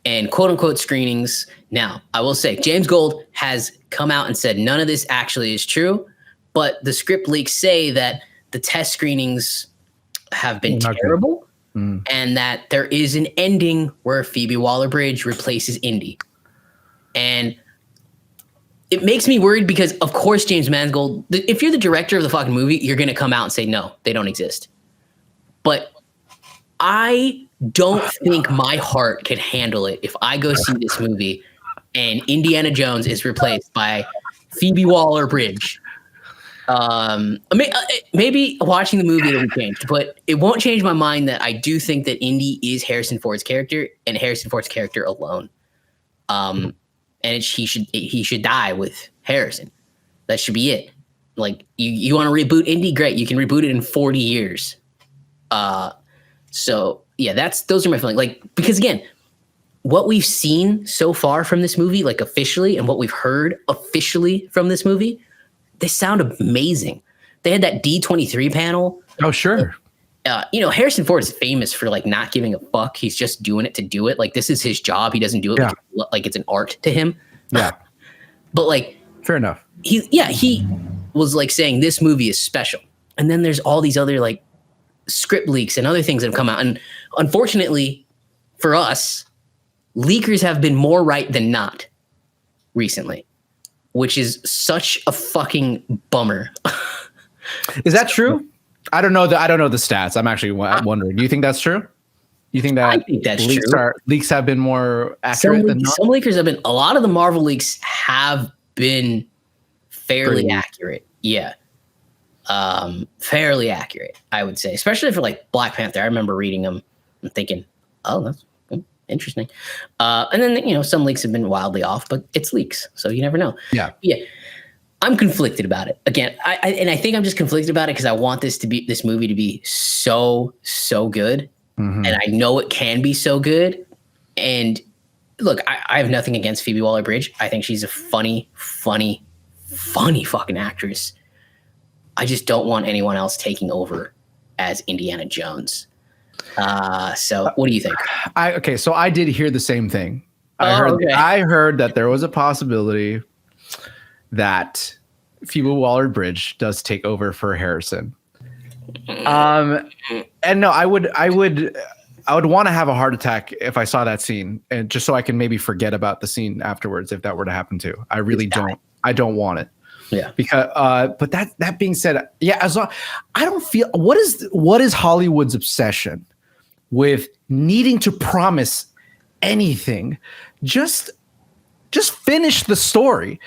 Speaker 1: and quote unquote screenings. Now, I will say James Gold has come out and said none of this actually is true, but the script leaks say that the test screenings have been terrible and that there is an ending where Phoebe Waller-Bridge replaces Indy. And it makes me worried because, of course, James Mangold, if you're the director of the fucking movie, you're going to come out and say, no, they don't exist. But I don't think my heart can handle it if I go see this movie and Indiana Jones is replaced by Phoebe Waller-Bridge. Maybe watching the movie it'll be changed, but it won't change my mind that I do think that Indy is Harrison Ford's character and Harrison Ford's character alone. And he should die with Harrison. That should be it. Like you want to reboot Indy? Great, you can reboot it in 40 years. So yeah, those are my feelings. Like, because again, what we've seen so far from this movie, like officially, and what we've heard officially from this movie, they sound amazing. They had that D23 panel.
Speaker 2: Oh, sure.
Speaker 1: You know, Harrison Ford is famous for like not giving a fuck. He's just doing it to do it. Like this is his job. He doesn't do it like it's an art to him.
Speaker 2: Yeah.
Speaker 1: But like,
Speaker 2: fair enough.
Speaker 1: He was like saying this movie is special. And then there's all these other like script leaks and other things that have come out. And unfortunately for us, leakers have been more right than not recently, which is such a fucking bummer.
Speaker 2: Is that true? I don't know the stats. I'm actually wondering. Do you think that's true? You think that
Speaker 1: I think that's true.
Speaker 2: Leaks have been more accurate than not?
Speaker 1: Some leakers have been. A lot of the Marvel leaks have been fairly accurate. Yeah, fairly accurate. I would say, especially for like Black Panther. I remember reading them and thinking, "Oh, that's interesting." And then some leaks have been wildly off, but it's leaks, so you never know.
Speaker 2: Yeah.
Speaker 1: I'm conflicted about it. Again, I think I'm just conflicted about it because I want this movie to be so good. Mm-hmm. And I know it can be so good. And look, I have nothing against Phoebe Waller-Bridge. I think she's a funny fucking actress. I just don't want anyone else taking over as Indiana Jones. So what do you think?
Speaker 2: So I did hear the same thing. I heard that there was a possibility that Phoebe Waller-Bridge does take over for Harrison. And no, I would want to have a heart attack if I saw that scene, and just so I can maybe forget about the scene afterwards if that were to happen too. I really don't. I don't want it.
Speaker 1: Yeah.
Speaker 2: Because but that being said, I don't feel what is Hollywood's obsession with needing to promise anything? Just finish the story.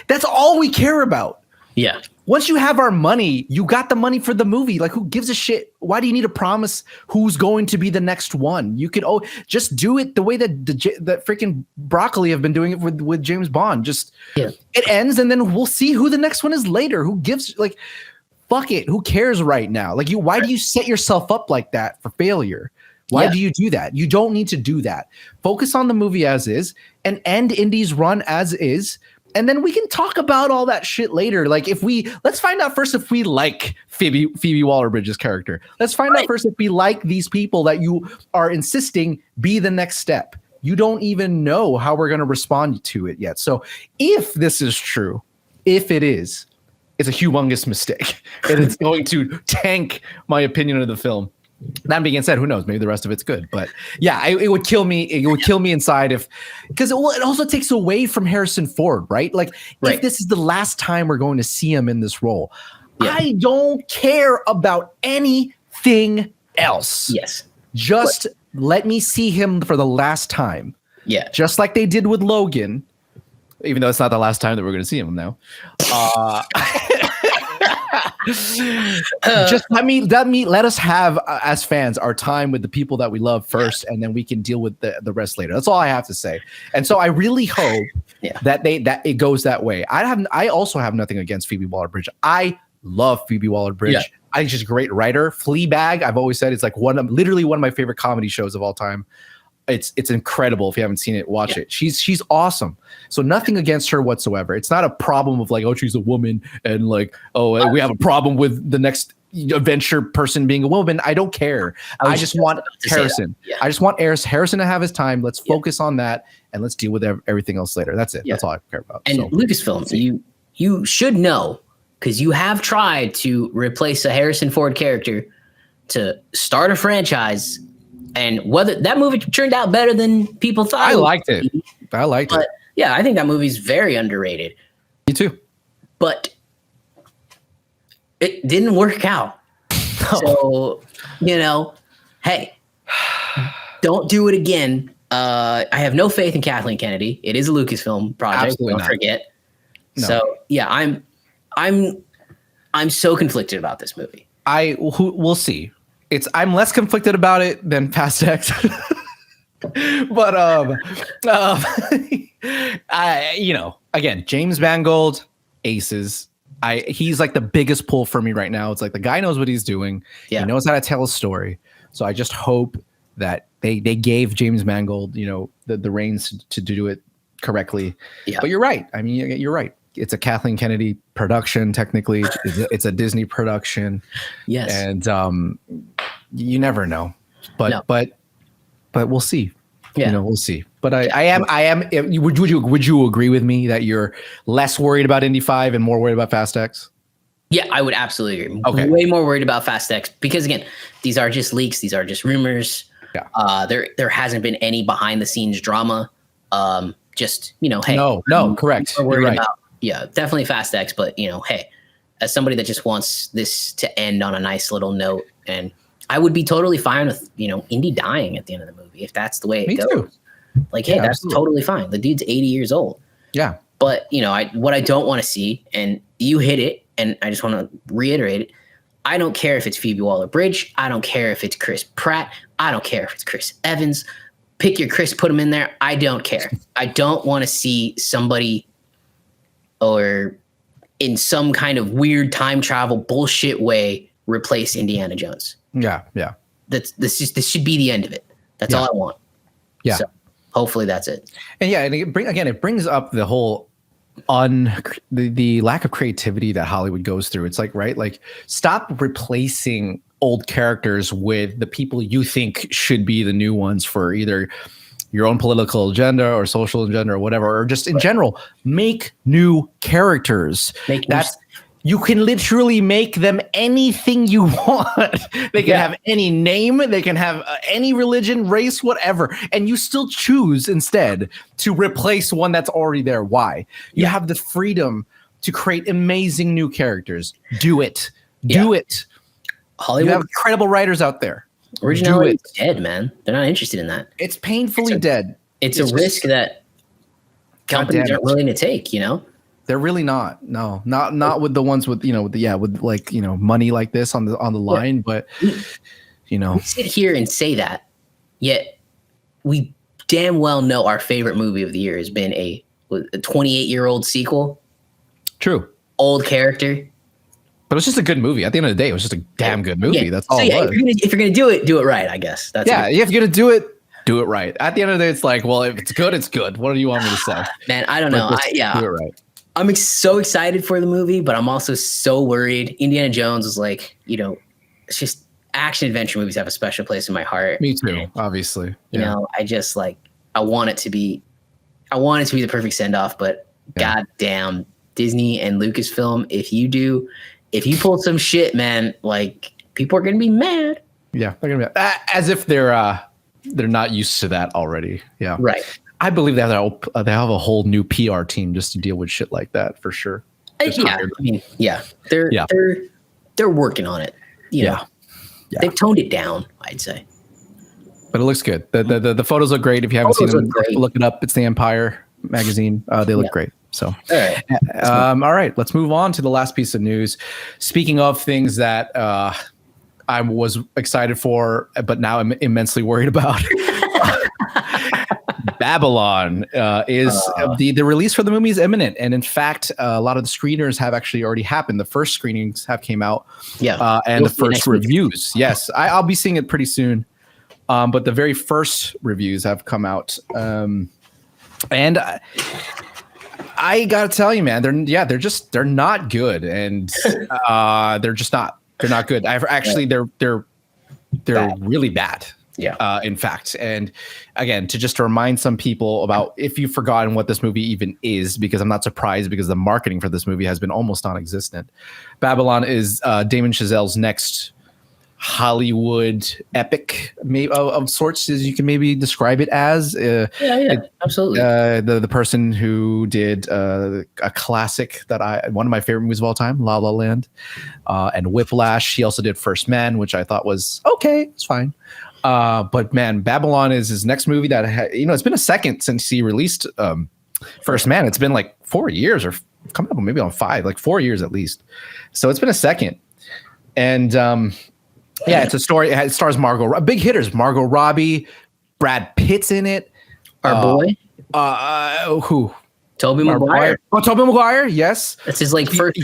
Speaker 2: That's all we care about.
Speaker 1: Yeah.
Speaker 2: Once you have our money, you got the money for the movie. Like, who gives a shit? Why do you need to promise who's going to be the next one? You could just do it the way that that freaking Broccoli have been doing it with James Bond. It ends, and then we'll see who the next one is later. Who gives fuck it? Who cares right now? Why do you set yourself up like that for failure? Why do you do that? You don't need to do that. Focus on the movie as is and end Indy's run as is. And then we can talk about all that shit later. Let's find out first if we like Phoebe Waller-Bridge's character. Let's find out first if we like these people that you are insisting be the next step. You don't even know how we're going to respond to it yet. So if this is true, if it is, it's a humongous mistake. And it's going to tank my opinion of the film. That being said, who knows? Maybe the rest of it's good, but yeah, it would kill me. It would kill me inside because it also takes away from Harrison Ford, right? If this is the last time we're going to see him in this role, I don't care about anything else.
Speaker 1: Yes.
Speaker 2: Just let me see him for the last time.
Speaker 1: Yeah.
Speaker 2: Just like they did with Logan, even though it's not the last time that we're going to see him now. Just let us have, as fans, our time with the people that we love first, and then we can deal with the rest later. That's all I have to say. And so I really hope that it goes that way. I also have nothing against Phoebe Waller-Bridge. I love Phoebe Waller-Bridge. Yeah. I think she's a great writer. Fleabag, I've always said, it's like literally one of my favorite comedy shows of all time. It's incredible. If you haven't seen it, watch it. She's awesome. So nothing against her whatsoever. It's not a problem of like, oh, she's a woman and like, oh, we have a problem with the next adventure person being a woman. I don't care. I just want Harrison. Yeah. I just want Harrison to have his time. Let's focus on that and let's deal with everything else later. That's it. Yeah. That's all I care about.
Speaker 1: And Lucasfilm, you should know, because you have tried to replace a Harrison Ford character to start a franchise. And whether that movie turned out better than people thought,
Speaker 2: I liked it.
Speaker 1: Yeah, I think that movie's very underrated.
Speaker 2: Me too.
Speaker 1: But it didn't work out. No. So, hey, don't do it again. I have no faith in Kathleen Kennedy. It is a Lucasfilm project.
Speaker 2: Absolutely
Speaker 1: don't forget. No. So yeah, I'm so conflicted about this movie.
Speaker 2: We'll see. I'm less conflicted about it than Fast X. But again, James Mangold, aces. He's like the biggest pull for me right now. It's like the guy knows what he's doing. Yeah. He knows how to tell a story. So I just hope that they gave James Mangold, the reins to do it correctly. Yeah. But you're right. I mean, you're right. It's a Kathleen Kennedy production. Technically, it's a Disney production.
Speaker 1: Yes.
Speaker 2: And you never know, but we'll see. Yeah. We'll see. But I am. Would you agree with me that you're less worried about Indy 5 and more worried about Fast X?
Speaker 1: Yeah, I would absolutely agree.
Speaker 2: Okay.
Speaker 1: Way more worried about Fast X because again, these are just leaks. These are just rumors. Yeah. There hasn't been any behind the scenes drama. Just hey.
Speaker 2: No, correct.
Speaker 1: We're worried about. Yeah, definitely Fast X, but hey, as somebody that just wants this to end on a nice little note, and I would be totally fine with Indy dying at the end of the movie if that's the way it goes. Too. Like, hey, that's totally fine. The dude's 80 years old.
Speaker 2: Yeah,
Speaker 1: but what I don't want to see, and you hit it, and I just want to reiterate it. I don't care if it's Phoebe Waller-Bridge. I don't care if it's Chris Pratt. I don't care if it's Chris Evans. Pick your Chris, put him in there. I don't care. I don't want to see somebody or in some kind of weird time travel bullshit way replace Indiana Jones.
Speaker 2: Yeah.
Speaker 1: This should be the end of it. That's all I want.
Speaker 2: Yeah.
Speaker 1: So hopefully that's it.
Speaker 2: And it brings up the whole the lack of creativity that Hollywood goes through. It's like, right? Like, stop replacing old characters with the people you think should be the new ones for either your own political agenda or social agenda or whatever, or just in general, make new characters. You can literally make them anything you want. They can have any name, they can have any religion, race, whatever, and you still choose instead to replace one that's already there. Why? You have the freedom to create amazing new characters. Do it. Do it. Hollywood, you have incredible writers out there.
Speaker 1: Originality is dead, man. They're not interested in that.
Speaker 2: It's painfully dead.
Speaker 1: It's a risk that companies aren't willing to take,
Speaker 2: They're really not. No, not with the ones with money like this on the line. But
Speaker 1: we sit here and say that, yet we damn well know our favorite movie of the year has been a 28-year-old sequel.
Speaker 2: True.
Speaker 1: Old character.
Speaker 2: But it was just a good movie. At the end of the day, it was just a damn good movie. Yeah. That's all it was.
Speaker 1: If you're gonna do it right, I guess.
Speaker 2: If you're gonna do it right. At the end of the day, it's like, well, if it's good, it's good. What do you want me to say?
Speaker 1: Man, I don't know.
Speaker 2: Do it right.
Speaker 1: I'm so excited for the movie, but I'm also so worried. Indiana Jones is like, it's just action adventure movies have a special place in my heart.
Speaker 2: Me too, obviously.
Speaker 1: I just I want it to be the perfect send off, but goddamn Disney and Lucasfilm, if you pull some shit, man, people are gonna be mad.
Speaker 2: Yeah, they're gonna be as if they're not used to that already. Yeah,
Speaker 1: right.
Speaker 2: I believe they have a whole new PR team just to deal with shit like that for sure.
Speaker 1: They're working on it. You know, they've toned it down, I'd say.
Speaker 2: But it looks good. The photos look great. If you haven't seen them, look it up. It's the Empire magazine. They look great. So, all right, let's move on to the last piece of news. Speaking of things that I was excited for, but now I'm immensely worried about. Babylon is the release for the movie is imminent, and in fact, a lot of the screeners have actually already happened. The first screenings have came out, and the first reviews. Yes, I'll be seeing it pretty soon. But the very first reviews have come out, and I gotta tell you, man, they're not good, and they're not good. They're really bad. Yeah. In fact, and again, to remind some people about, if you've forgotten what this movie even is, because I'm not surprised, because the marketing for this movie has been almost non-existent. Babylon is Damien Chazelle's next Hollywood epic, of sorts, as you can maybe describe it as.
Speaker 1: Absolutely.
Speaker 2: The person who did a classic one of my favorite movies of all time, La La Land, and Whiplash. He also did First Man, which I thought was okay. It's fine. But man, Babylon is his next movie that it's been a second since he released First Man. It's been like 4 years, or coming up maybe on 5, like 4 years at least. So it's been a second. And it's a story. It stars big hitters, Margot Robbie, Brad Pitt's in it.
Speaker 1: Our boy.
Speaker 2: Who?
Speaker 1: Tobey Maguire.
Speaker 2: Oh, Tobey Maguire. Yes.
Speaker 1: That's his first.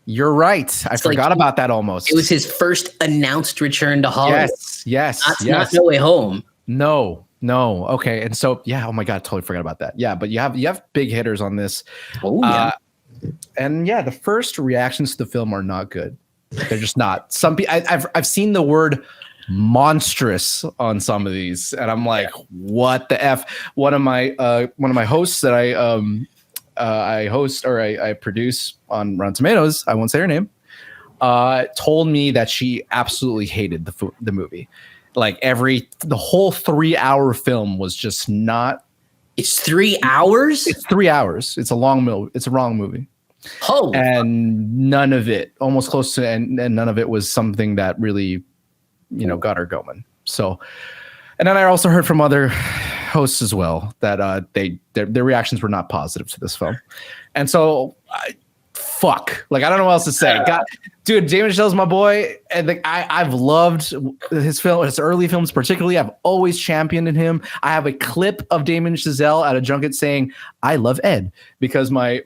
Speaker 2: You're right. I forgot about that almost.
Speaker 1: It was his first announced return to Hollywood.
Speaker 2: Yes.
Speaker 1: Not No Way Home.
Speaker 2: No. Okay. And so, oh my God, I totally forgot about that. Yeah, but you have big hitters on this.
Speaker 1: Oh yeah.
Speaker 2: And the first reactions to the film are not good. They're just not. Some people, I've seen the word monstrous on some of these, and I'm like, what the F? One of my hosts that I host, or I produce on Rotten Tomatoes, I won't say her name, told me that she absolutely hated the movie. Like the whole 3-hour film was just not.
Speaker 1: It's 3 hours?
Speaker 2: It's 3 hours. It's a long movie. It's a wrong movie.
Speaker 1: Oh.
Speaker 2: And none of it, almost close to, and none of it was something that really, got her going. So, and then I also heard from other hosts as well that their reactions were not positive to this film. And so fuck, I don't know what else to say. God, dude, Damien Chazelle's my boy, and I've loved his early films particularly. I've always championed him. I have a clip of Damien Chazelle at a junket saying, "I love Ed," because my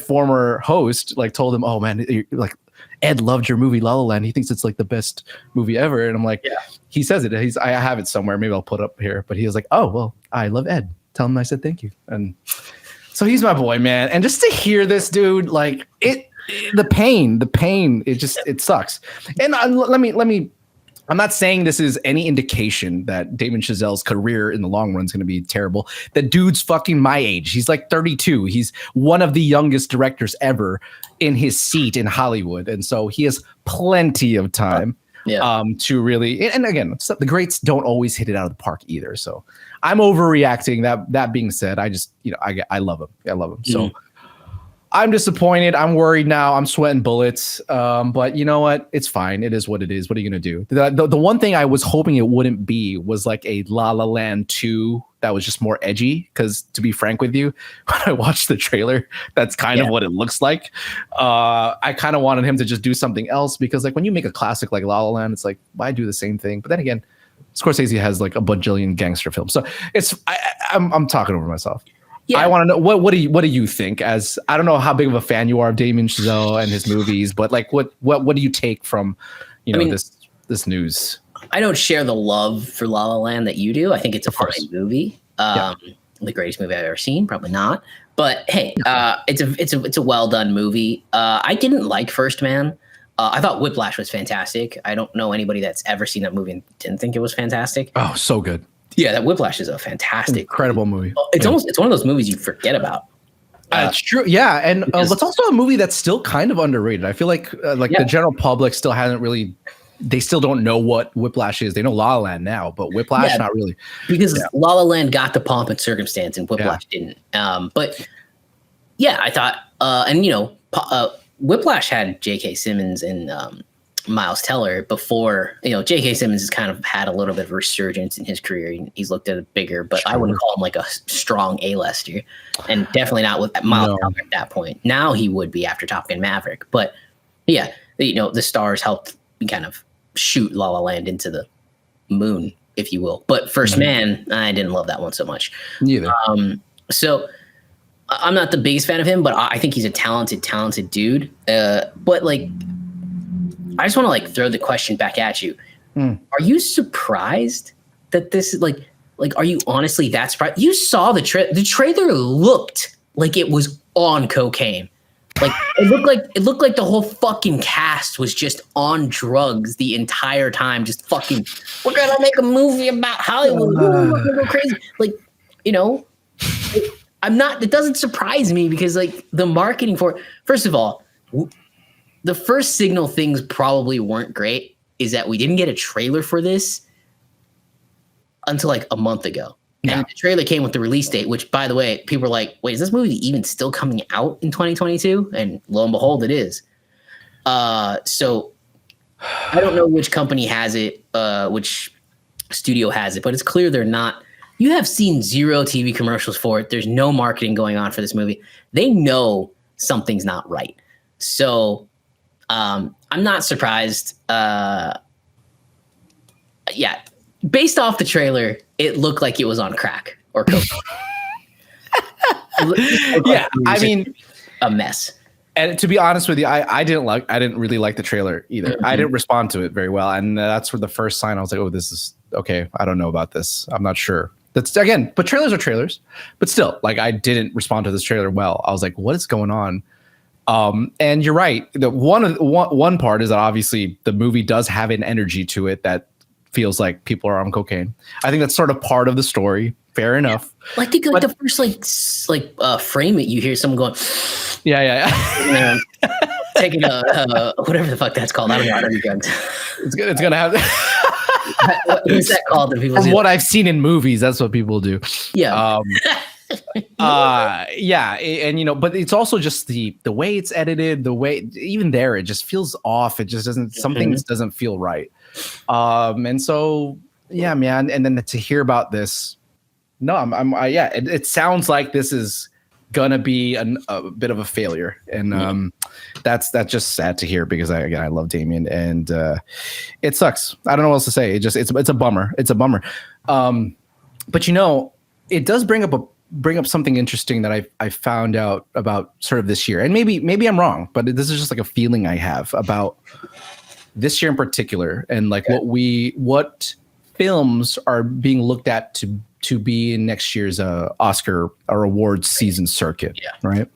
Speaker 2: former host told him, "Oh man, Ed loved your movie La La Land. He thinks it's the best movie ever." And I'm like, he says it. I have it somewhere. Maybe I'll put it up here. But he was like, "Oh well, I love Ed. Tell him I said thank you." And so he's my boy, man. And just to hear this, dude, the pain, it sucks. And let me. I'm not saying this is any indication that Damien Chazelle's career in the long run is going to be terrible. The dude's fucking my age. He's 32. He's one of the youngest directors ever in his seat in Hollywood. And so he has plenty of time to really, and again, the greats don't always hit it out of the park either. So I'm overreacting. That being said, I just, I love him. I love him. So I'm disappointed. I'm worried now. I'm sweating bullets. But you know what? It's fine. It is what it is. What are you going to do? The one thing I was hoping it wouldn't be was a La La Land 2 that was just more edgy. Because to be frank with you, when I watched the trailer, that's kind of what it looks like. I kind of wanted him to just do something else, because when you make a classic like La La Land, it's why do the same thing? But then again, Scorsese has a bajillion gangster films. So I'm talking over myself. Yeah. I want to know what do you think? As I don't know how big of a fan you are of Damien Chazelle and his movies, but what do you take from this news?
Speaker 1: I don't share the love for La La Land that you do. I think it's a fine movie. The greatest movie I've ever seen, probably not. But hey, it's a well done movie. I didn't like First Man. I thought Whiplash was fantastic. I don't know anybody that's ever seen that movie and didn't think it was fantastic.
Speaker 2: Oh, so good.
Speaker 1: Yeah, that Whiplash is a fantastic,
Speaker 2: incredible movie.
Speaker 1: It's one of those movies you forget about.
Speaker 2: It's true, yeah, and it's also a movie that's still kind of underrated. I feel the general public still hasn't really. They still don't know what Whiplash is. They know La La Land now, but Whiplash not really,
Speaker 1: because La La Land got the pomp and circumstance, and Whiplash didn't. But Yeah, I thought, and Whiplash had J.K. Simmons and Miles Teller before. J.K. Simmons has kind of had a little bit of resurgence in his career. He's looked at it bigger, but I wouldn't call him like a strong A-lister, and definitely not with Miles Teller at that point. Now he would be after Top Gun Maverick, but yeah, the stars helped kind of shoot La La Land into the moon, if you will. But First Man, I didn't love that one so much.
Speaker 2: Neither.
Speaker 1: So I'm not the biggest fan of him, but I think he's a talented dude. But like, I just want to like throw the question back at you. Are you surprised that this is like, are you honestly that surprised? You saw the trailer looked like it was on cocaine. Like it looked like the whole fucking cast was just on drugs the entire time. Just fucking, we're gonna make a movie about Hollywood. We're gonna go crazy. Like, I'm not. It doesn't surprise me because like the marketing for it, first of all, the first signal things probably weren't great. Is that we didn't get a trailer for this until like a month ago. Yeah. And the trailer came with the release date, which, by the way, people were like, wait, is this movie even still coming out in 2022? And lo and behold, it is. So I don't know which company has it, which studio has it, but it's clear they're not. You have seen zero TV commercials for it. There's no marketing going on for this movie. They know something's not right. So I'm not surprised. Yeah. Based off the trailer, it looked like it was on crack or coke.
Speaker 2: Yeah, I mean,
Speaker 1: a mess.
Speaker 2: And to be honest with you, I didn't really like the trailer either. I didn't respond to it very well, and that's where the first sign I was like, oh, this is okay. I don't know about this. I'm not sure. That's again, but trailers are trailers. But still, like I didn't respond to this trailer well. I was like, what is going on? And you're right. The one part is that obviously the movie does have an energy to it that feels like people are on cocaine. I think that's sort of part of the story. Fair enough.
Speaker 1: Well, I think like the first frame it, you hear someone going,
Speaker 2: yeah.
Speaker 1: Taking a whatever the fuck that's called. I don't know. I don't know drugs.
Speaker 2: It's gonna have.
Speaker 1: What is that called?
Speaker 2: From what I've seen in movies, that's what people do.
Speaker 1: Yeah.
Speaker 2: Yeah, and but it's also just the way it's edited, the way even there it just feels off. It just doesn't. Some things doesn't feel right. And so yeah, man. And then to hear about this, no, it sounds like this is gonna be a bit of a failure, and that's just sad to hear because I love Damien, and it sucks. I don't know what else to say. It's a bummer. It's a bummer. But it does bring up something interesting that I found out about sort of this year, and maybe I'm wrong, but this is just like a feeling I have about this year in particular, and like what films are being looked at to be in next year's Oscar or awards season circuit. Yeah. Right.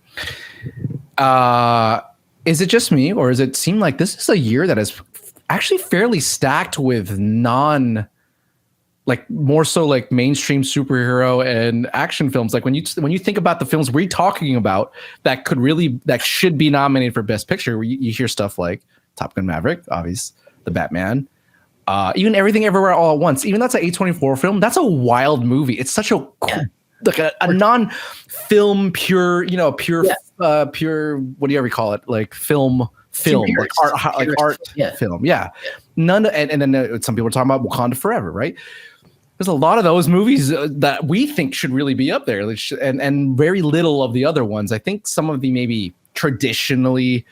Speaker 2: Is it just me, or does it seem like this is a year that is actually fairly stacked with more so like mainstream superhero and action films? Like when you think about the films we're talking about that should be nominated for Best Picture, you hear stuff like Top Gun Maverick, obvious, The Batman, even Everything Everywhere All at Once. Even that's an A24 film. That's a wild movie. It's such a like a non-film pure, pure. What do you ever call it? Like film, like art film. Yeah. None. And then some people are talking about Wakanda Forever, right? There's a lot of those movies that we think should really be up there, and very little of the other ones. I think some of the maybe traditionally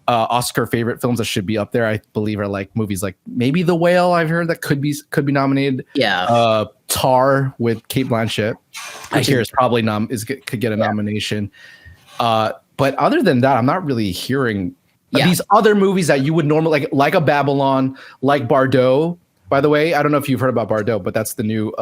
Speaker 2: Oscar favorite films that should be up there, I believe, are like movies like maybe The Whale. I've heard that could be nominated.
Speaker 1: Yeah.
Speaker 2: Tar with Cate Blanchett, I hear is probably could get a nomination. But other than that, I'm not really hearing these other movies that you would normally like a Babylon, like Bardot. By the way, I don't know if you've heard about Bardot, but that's the new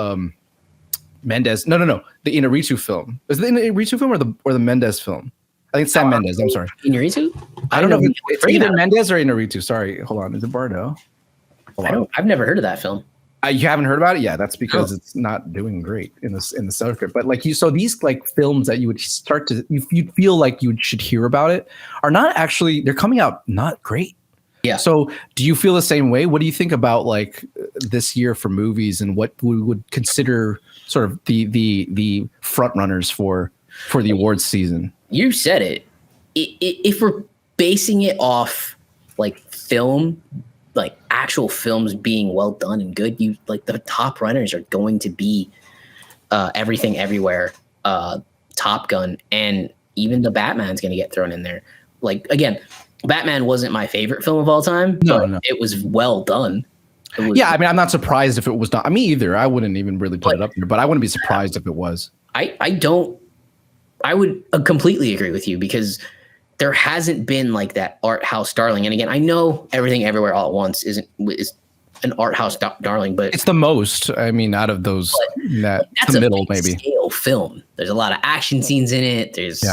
Speaker 2: Mendes. No, the Inarritu film. Is it the Inarritu film or the Mendes film? I think it's Sam Mendes. I'm sorry.
Speaker 1: Inarritu?
Speaker 2: I don't know if it's either Mendes or Inarritu. Sorry, hold on. Is it Bardot?
Speaker 1: I've never heard of that film.
Speaker 2: You haven't heard about it? Yeah, that's because it's not doing great in the circuit. But so these like films that you would start to you feel like you should hear about it are not actually, they're coming out not great. Yeah. So do you feel the same way? What do you think about like this year for movies, and what we would consider sort of the front runners for the awards season?
Speaker 1: you said it. If we're basing it off like film, like actual films being well done and good, you like the top runners are going to be Everything Everywhere, Top Gun, and even the Batman's going to get thrown in there. Like, again, Batman wasn't my favorite film of all time, but it was well done.
Speaker 2: Yeah, I mean, I'm not surprised if it was not. Me either. I wouldn't even really put it up there, but I wouldn't be surprised if it was.
Speaker 1: I would completely agree with you, because there hasn't been like that art house darling. And again, I know Everything Everywhere All at Once is an art house darling, but
Speaker 2: it's the most. I mean, out of those, that's the middle maybe
Speaker 1: scale film. There's a lot of action scenes in it. There's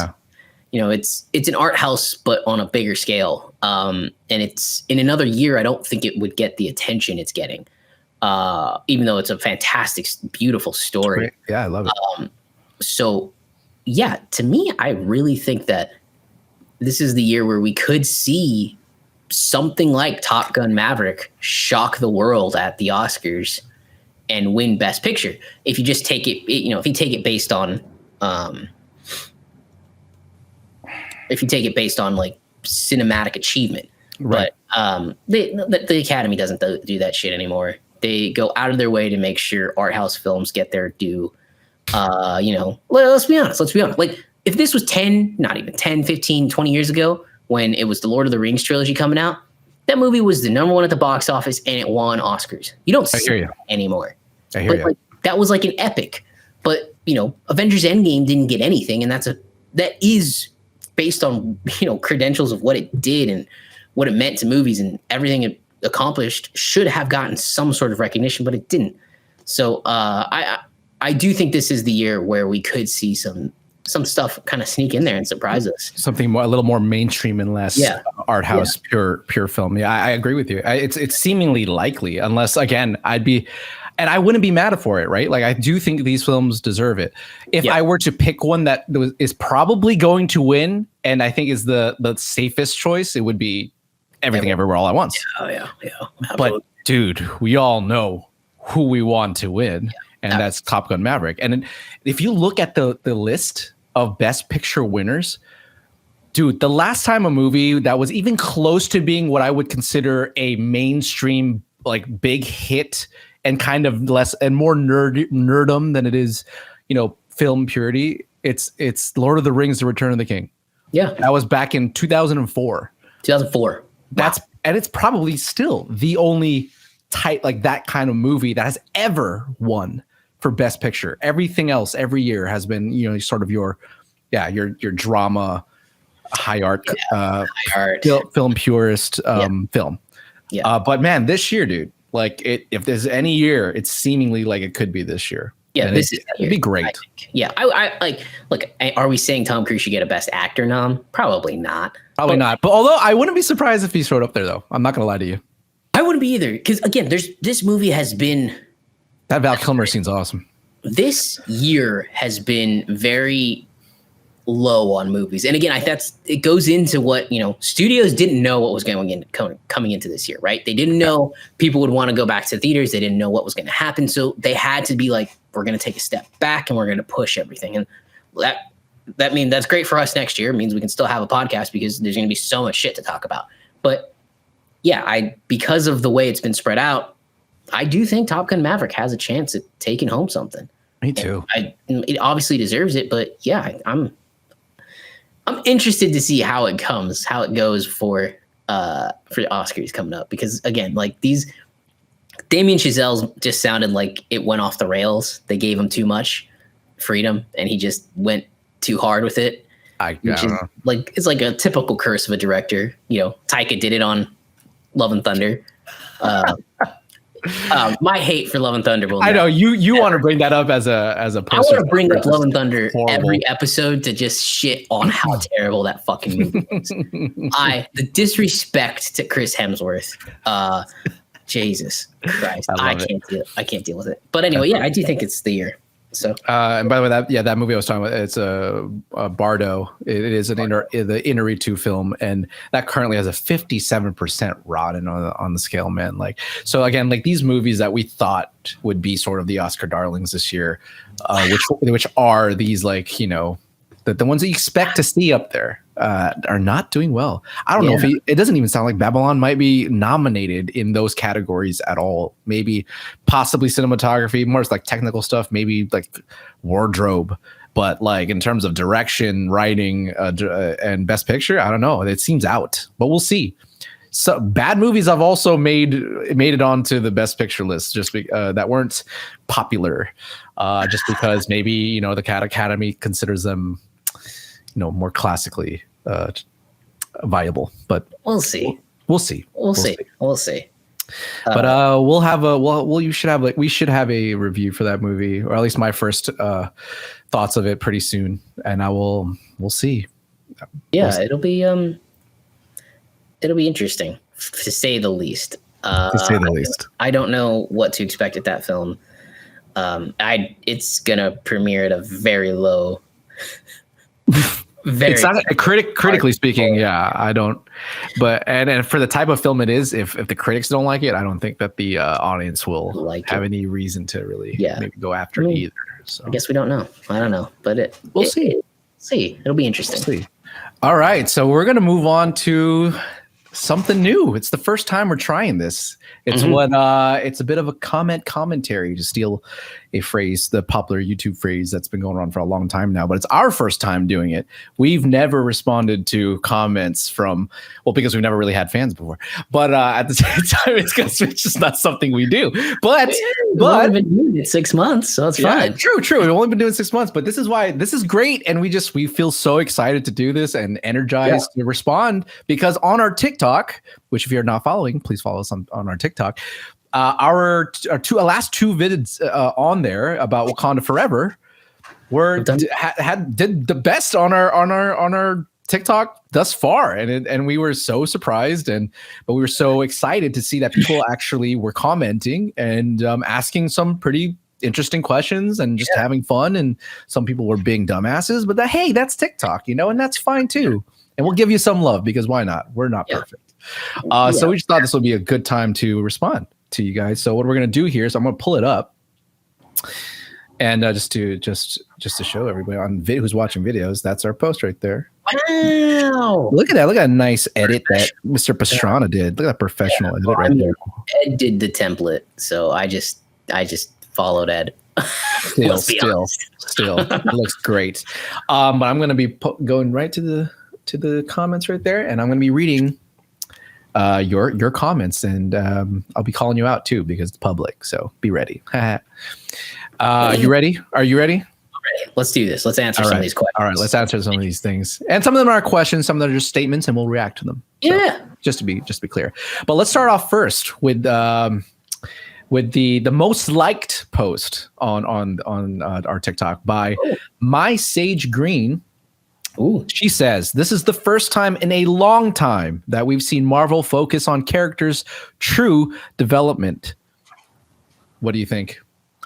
Speaker 1: it's an art house, but on a bigger scale. And it's in another year, I don't think it would get the attention it's getting. Even though it's a fantastic, beautiful story.
Speaker 2: Yeah, I love it.
Speaker 1: So yeah, to me, I really think that this is the year where we could see something like Top Gun Maverick shock the world at the Oscars and win Best Picture. If you just take it, if you take it based on, like cinematic achievement, right. But the Academy doesn't do that shit anymore. They go out of their way to make sure art house films get their due. Let's be honest. Like, if this was 15, 20 years ago, when it was the Lord of the Rings trilogy coming out, that movie was the number one at the box office and it won Oscars. You don't see it anymore.
Speaker 2: I hear you.
Speaker 1: Like, that was like an epic. But, Avengers Endgame didn't get anything, and that is based on, credentials of what it did and what it meant to movies, and everything it accomplished should have gotten some sort of recognition, but it didn't. So I do think this is the year where we could see some stuff kind of sneak in there and surprise us.
Speaker 2: Something a little more mainstream and less art house, pure film. Yeah, I agree with you. It's seemingly likely, unless, again, and I wouldn't be mad for it, right? Like, I do think these films deserve it. If I were to pick one that is probably going to win, and I think is the safest choice, it would be Everything Everywhere All at Once.
Speaker 1: Yeah.
Speaker 2: But dude, we all know who we want to win, and that's Top Gun Maverick. And if you look at the list of Best Picture winners, dude, the last time a movie that was even close to being what I would consider a mainstream, like, big hit and kind of less and more nerdum than it is, film purity, it's Lord of the Rings: The Return of the King.
Speaker 1: Yeah.
Speaker 2: That was back in 2004.
Speaker 1: 2004.
Speaker 2: And it's probably still the only type, like, that kind of movie that has ever won for Best Picture. Everything else every year has been, sort of your drama, high art, film purist film. Yeah. But man, this year, dude, like, if there's any year, it's seemingly like it could be this year.
Speaker 1: Yeah,
Speaker 2: it'd be great.
Speaker 1: I like. Look, are we saying Tom Cruise should get a Best Actor nom? Probably not.
Speaker 2: Probably not. But although I wouldn't be surprised if he showed up there, though. I'm not gonna lie to you.
Speaker 1: I wouldn't be either, because again, this movie has been,
Speaker 2: that Val Kilmer scene's awesome. This
Speaker 1: year has been very low on movies, and again, it goes into what studios didn't know what was coming into this year, right? They didn't know people would want to go back to theaters. They didn't know what was going to happen, so they had to be like, we're going to take a step back and we're going to push everything, and that means that's great for us next year. It means we can still have a podcast because there's going to be so much shit to talk about. But yeah, because of the way it's been spread out, I do think Top Gun Maverick has a chance at taking home something.
Speaker 2: Me too.
Speaker 1: It obviously deserves it, but yeah, I'm interested to see how it goes for the Oscars coming up, because again, like, these Damien Chazelle's just sounded like it went off the rails. They gave him too much freedom and he just went too hard with it. It's like a typical curse of a director. Taika did it on Love and Thunder. My hate for Love and Thunder will.
Speaker 2: I know you want to bring that up as a. I
Speaker 1: want to bring up Love and Thunder every episode to just shit on how terrible that fucking movie is. The disrespect to Chris Hemsworth. Jesus Christ, I can't deal with it. But anyway, yeah, I do think it's the year. So,
Speaker 2: and by the way, that movie I was talking about, it's a Bardo. It is the Inarritu film, and that currently has a 57% rotten on the scale, man. Like, so again, like, these movies that we thought would be sort of the Oscar darlings this year, which are these, like, that the ones that you expect to see up there are not doing well. I don't know if it doesn't even sound like Babylon might be nominated in those categories at all. Maybe possibly cinematography, more like technical stuff, maybe like wardrobe. But like in terms of direction, writing, and best picture, I don't know. It seems out, but we'll see. So bad movies have also made it onto the best picture list that weren't popular, just because maybe the Academy considers them more classically viable. But
Speaker 1: we'll see.
Speaker 2: We'll see. But we should have a review for that movie, or at least my first thoughts of it pretty soon, and we'll see.
Speaker 1: Yeah, it'll be interesting to say the least. I don't know what to expect at that film. It's gonna premiere at a very low.
Speaker 2: It's not critically speaking. Yeah, I don't. But and for the type of film it is, if the critics don't like it, I don't think that the audience will have any reason to really maybe go after it either. So
Speaker 1: I guess we don't know. I don't know, but
Speaker 2: we'll see.
Speaker 1: It'll be interesting.
Speaker 2: We'll see. All right, so we're gonna move on to something new. It's the first time we're trying this. It's it's a bit of a commentary, to steal a phrase, the popular YouTube phrase that's been going on for a long time now, but it's our first time doing it. We've never responded to comments because we've never really had fans before, but at the same time, it's just not something we do. But
Speaker 1: we've been doing it 6 months, so it's fine.
Speaker 2: True. We've only been doing 6 months, but this is why this is great. And we feel so excited to do this and energized to respond, because on our TikTok, which if you're not following, please follow us on our TikTok. Our last two vids on there about Wakanda Forever did the best on our TikTok thus far, and we were so surprised, but we were so excited to see that people actually were commenting and asking some pretty interesting questions and just having fun. And some people were being dumbasses, but hey, that's TikTok, and that's fine too. And we'll give you some love, because why not? We're not perfect. So we just thought this would be a good time to respond to you guys. So what we're going to do here is I'm going to pull it up, and just to show everybody who's watching videos, that's our post right there.
Speaker 1: Wow!
Speaker 2: Look at that! Look at a nice edit that Mr. Pastrana did. Look at that professional edit right there.
Speaker 1: Ed did the template, so I just followed Ed.
Speaker 2: Still, it looks great. But I'm going to be going right to the comments right there, and I'm going to be reading your comments, and I'll be calling you out too, because it's public. So be ready. You ready? Are you ready?
Speaker 1: Let's do this. Let's answer some of these questions.
Speaker 2: All right, let's answer some of these things. And some of them are questions, some of them are just statements, and we'll react to them.
Speaker 1: Yeah.
Speaker 2: So, just to be clear. But let's start off first with the most liked post on our TikTok by My Sage Green.
Speaker 1: Ooh.
Speaker 2: She says, "This is the first time in a long time that we've seen Marvel focus on characters' true development." What do you think?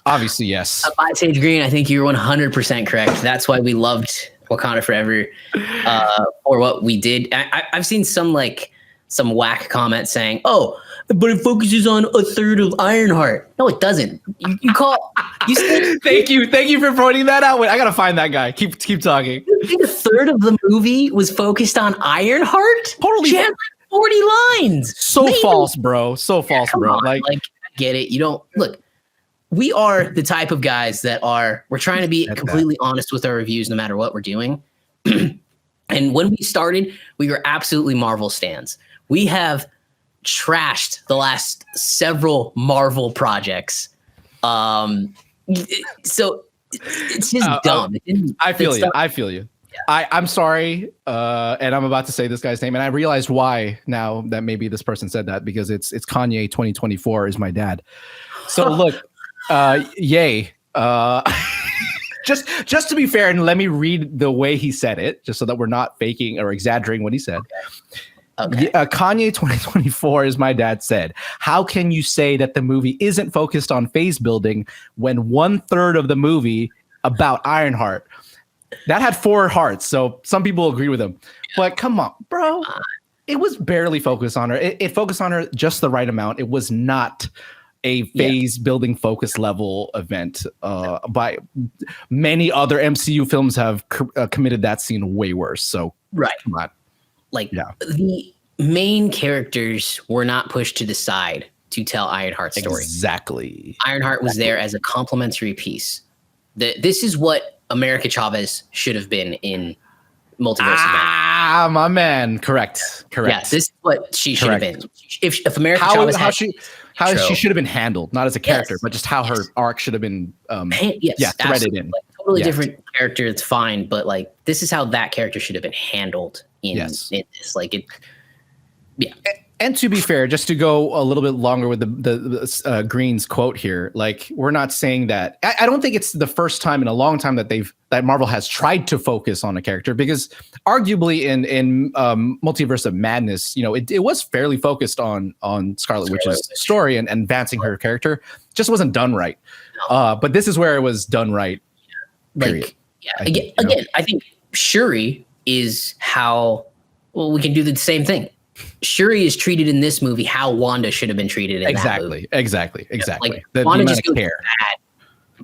Speaker 2: Obviously, yes.
Speaker 1: By Sage Green, I think you're 100% correct. That's why we loved Wakanda Forever for what we did. I've seen some whack comment saying, "Oh, but it focuses on a third of Ironheart." No, it doesn't. You said,
Speaker 2: Thank you for pointing that out. Wait, I gotta find that guy. Keep talking.
Speaker 1: You think a third of the movie was focused on Ironheart?
Speaker 2: Totally.
Speaker 1: She had 40 lines.
Speaker 2: So false, bro. So false, bro.
Speaker 1: On, I get it. You don't look. We are the type of guys we're trying to be completely honest with our reviews, no matter what we're doing. And when we started, we were absolutely Marvel stans. We have trashed the last several Marvel projects. So it's just dumb.
Speaker 2: I feel you. Yeah. I'm sorry. And I'm about to say this guy's name, and I realized why now that maybe this person said that, because it's Kanye 2024 is my dad. So look, yay. Just to be fair, and let me read the way he said it, just so that we're not faking or exaggerating what he said. Okay. Kanye 2024, as my dad said, "How can you say that the movie isn't focused on phase building when 1/3 of the movie about Ironheart?" That had 4 hearts, so some people agree with him. But come on, bro. It was barely focused on her. It focused on her just the right amount. It was not a phase building focus level event. By many other MCU films have committed that scene way worse. So come on.
Speaker 1: Like the main characters were not pushed to the side to tell Ironheart's story.
Speaker 2: Exactly.
Speaker 1: Ironheart was there as a complementary piece. This is what America Chavez should have been in Multiverse of Madness.
Speaker 2: My man. Correct.
Speaker 1: Yeah, this is what she should have been. If America Chavez
Speaker 2: how she should have been handled, not as a character, but just how her arc should have been threaded in.
Speaker 1: Like, totally different character, it's fine, but like this is how that character should have been handled in this. Like it. Yeah.
Speaker 2: And to be fair, just to go a little bit longer with the Green's quote here, like we're not saying that. I don't think it's the first time in a long time that Marvel has tried to focus on a character, because arguably in Multiverse of Madness, you know, it was fairly focused on Scarlet Witch's story and advancing her character. Just wasn't done right. But this is where it was done right. Period.
Speaker 1: Like, again, I think Shuri is how we can do the same thing. Shuri is treated in this movie how Wanda should have been treated in that movie.
Speaker 2: Exactly.
Speaker 1: Like Wanda just goes bad.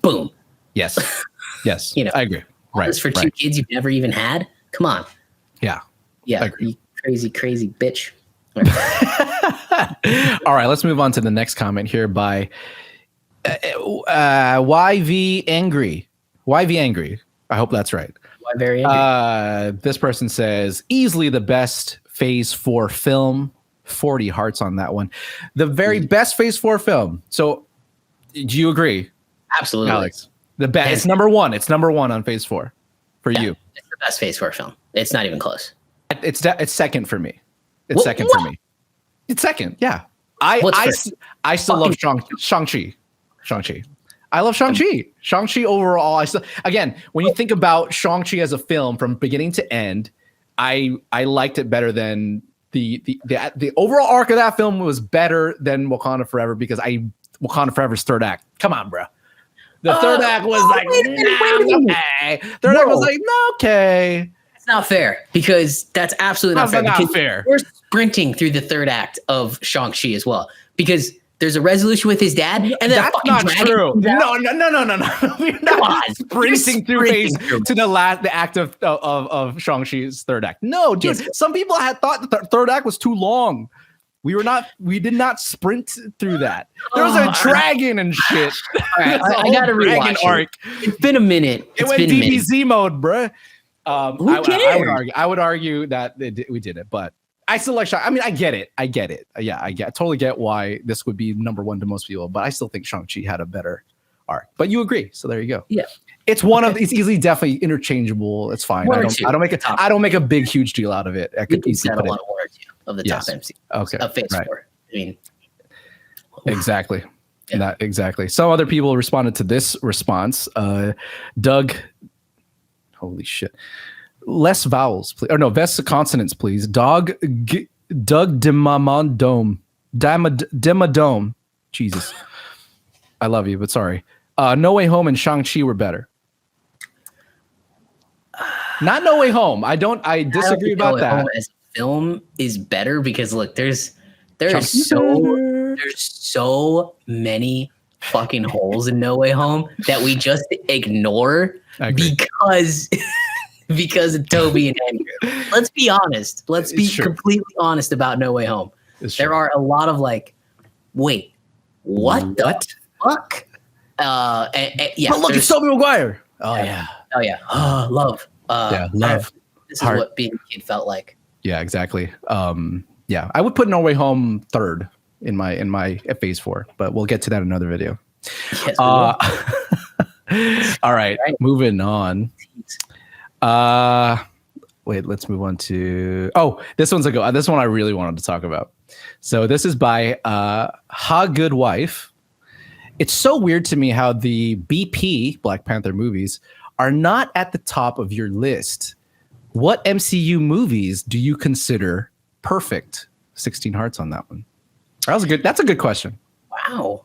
Speaker 1: Boom.
Speaker 2: Yes. You know, I agree.
Speaker 1: Right. For two kids you've never even had. Come on.
Speaker 2: Yeah.
Speaker 1: You crazy bitch.
Speaker 2: All right. Let's move on to the next comment here by YV Angry. YV Angry. I hope that's right.
Speaker 1: Why very angry?
Speaker 2: This person says easily the best Phase 4 film. 40 hearts on that one. The very best Phase 4 film. So, do you agree?
Speaker 1: Absolutely,
Speaker 2: Alex. The best. It's number one. It's number one on Phase 4 for you.
Speaker 1: It's the best Phase 4 film. It's not even close.
Speaker 2: It's second for me. It's second for me. It's second. Yeah. I still love Shang-Chi. I love Shang-Chi. Shang-Chi overall. Again, when you think about Shang-Chi as a film from beginning to end, I liked it better than the overall arc of that film was better than Wakanda Forever, because Wakanda Forever's third act. Come on, bro. The third act was like, okay. Third act was like, no, okay.
Speaker 1: It's not fair, because that's absolutely not fair.
Speaker 2: Not fair.
Speaker 1: We're sprinting through the third act of Shang-Chi as well, because there's a resolution with his dad, and then
Speaker 2: that's not true. No. We're not sprinting through the act of Shang-Chi's third act. No, dude. Yes. Some people had thought the third act was too long. We did not sprint through that. There was a dragon and shit.
Speaker 1: All right, I gotta rewatch it. It's been a minute.
Speaker 2: It went DBZ mode, bruh. I would argue that we did it, but I still like Shang-Chi. I mean, I get it. Yeah, I totally get why this would be number one to most people, but I still think Shang-Chi had a better arc. But you agree, so there you go.
Speaker 1: Yeah,
Speaker 2: it's it's easily definitely interchangeable. It's fine. I don't make a big huge deal out of it. I could easily put it one or two
Speaker 1: of the top MCU. Okay, of Phase 4. I mean,
Speaker 2: exactly. Yeah. Exactly. Some other people responded to this response. Doug, holy shit. Less vowels, please. Or no, less consonants, please. Doug Dimadome. Dimadome. Jesus. I love you, but sorry. No Way Home and Shang-Chi were better. Not No Way Home. I disagree about that.
Speaker 1: Home as a film is better, because look, there's so many fucking holes in No Way Home that we just ignore because of Toby and Andrew. Let's be honest. Let's be completely honest about No Way Home. There are a lot of like, wait, what the fuck? Yeah.
Speaker 2: But look, it's Tobey Maguire.
Speaker 1: Oh yeah. Love.
Speaker 2: Love.
Speaker 1: This is what being a kid felt like.
Speaker 2: Yeah, exactly. Yeah, I would put No Way Home third in my Phase 4, but we'll get to that in another video.
Speaker 1: Yes,
Speaker 2: all right, moving on. Wait, let's move on to this one I really wanted to talk about. So this is by Ha Good Wife. It's so weird to me how the BP Black Panther movies are not at the top of your list. What MCU movies do you consider perfect? 16 hearts on that one. That's a good question.
Speaker 1: Wow.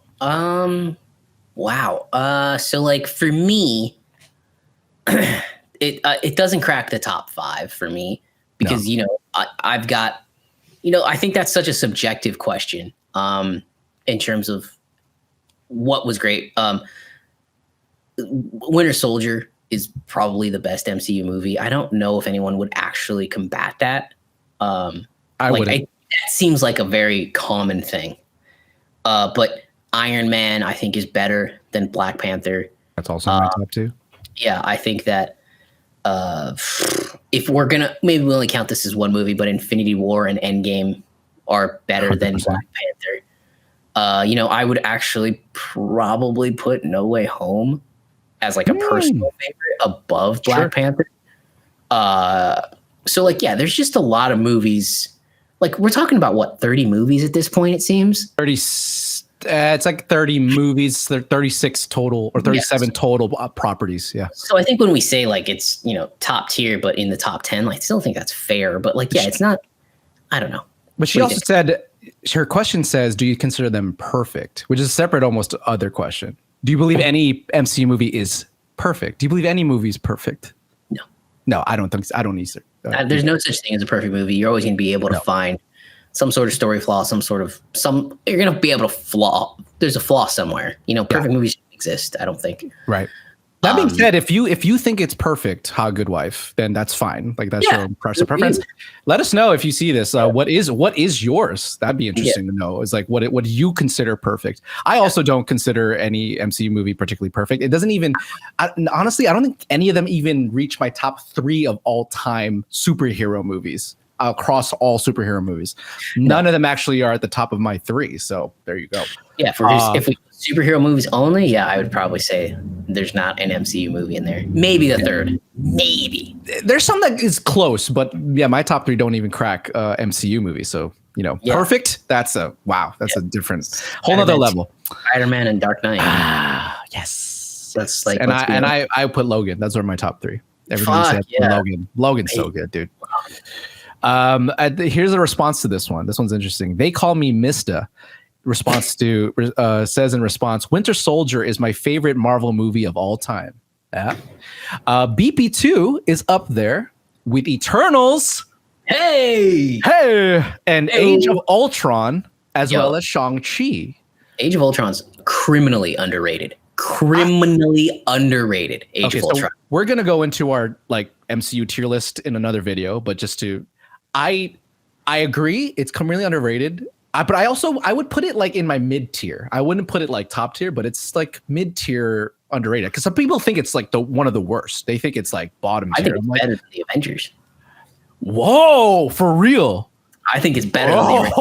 Speaker 1: So like for me, it doesn't crack the top 5 for me, because I've got, I think that's such a subjective question in terms of what was great. Winter Soldier is probably the best MCU movie. I don't know if anyone would actually combat that. That seems like a very common thing. But Iron Man, I think, is better than Black Panther.
Speaker 2: That's also my top 2.
Speaker 1: Yeah, I think that if we're gonna, maybe we only count this as one movie, but Infinity War and Endgame are better 100%. Than Black Panther. I would actually probably put No Way Home as like a personal favorite above Black Panther. So like, yeah, there's just a lot of movies. Like we're talking about what, 30 movies at this point, it seems?
Speaker 2: 30. It's like 30 movies, 36 total or 37 total properties. Yeah.
Speaker 1: So I think when we say like it's, top tier, but in the top 10, like I still think that's fair. But like, yeah, it's not, I don't know.
Speaker 2: But she also said, her question says, do you consider them perfect? Which is a separate, almost other question. Do you believe any MCU movie is perfect? Do you believe any movie is perfect?
Speaker 1: No.
Speaker 2: No, I don't think so. I don't either.
Speaker 1: There's no such thing as a perfect movie. You're always going to be able to find some sort of story flaw, you're going to be able to flaw. There's a flaw somewhere. Perfect movies don't exist, I don't think.
Speaker 2: Right. That being said, if you think it's perfect, How Good Wife, then that's fine. Like that's your personal preference. Let us know if you see this. What is yours? That'd be interesting to know. Is like what do you consider perfect? I also don't consider any MCU movie particularly perfect. It doesn't even. Honestly, I don't think any of them even reach my top 3 of all time superhero movies across all superhero movies. None of them actually are at the top of my 3. So there you go.
Speaker 1: Yeah, if we superhero movies only, I would probably say there's not an MCU movie in there. Maybe the third. Maybe.
Speaker 2: There's some that is close, but my top 3 don't even crack MCU movies. So, perfect. That's a different whole nother level.
Speaker 1: Spider-Man and Dark Knight.
Speaker 2: Yes.
Speaker 1: That's like,
Speaker 2: and I put Logan. Those are my top 3. Everything Logan. Logan's so good, dude. Here's a response to this one. This one's interesting. They call me Mista. Says in response, Winter Soldier is my favorite Marvel movie of all time. Yeah. BP2 is up there with Eternals.
Speaker 1: Hey,
Speaker 2: and Age of Ultron as well as Shang-Chi.
Speaker 1: Age of Ultron's criminally underrated. Age of Ultron.
Speaker 2: So we're gonna go into our like MCU tier list in another video, but just to, I agree, it's criminally underrated. But I would put it like in my mid tier. I wouldn't put it like top tier, but it's like mid tier underrated because some people think it's like one of the worst. They think it's like bottom tier.
Speaker 1: I think it's better than the Avengers.
Speaker 2: Whoa, for real?
Speaker 1: I think it's better than the
Speaker 2: Avengers.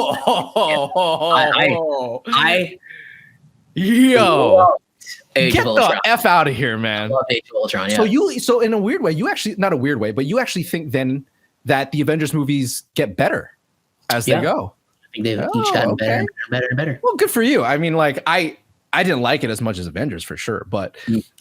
Speaker 2: Get the F out of here, man.
Speaker 1: I love Age of Ultron. Yeah.
Speaker 2: So in a weird way, you actually, not a weird way, but you actually think then that the Avengers movies get better as they go.
Speaker 1: I think they've each gotten better and better.
Speaker 2: Well, good for you. I mean, like I didn't like it as much as Avengers for sure, but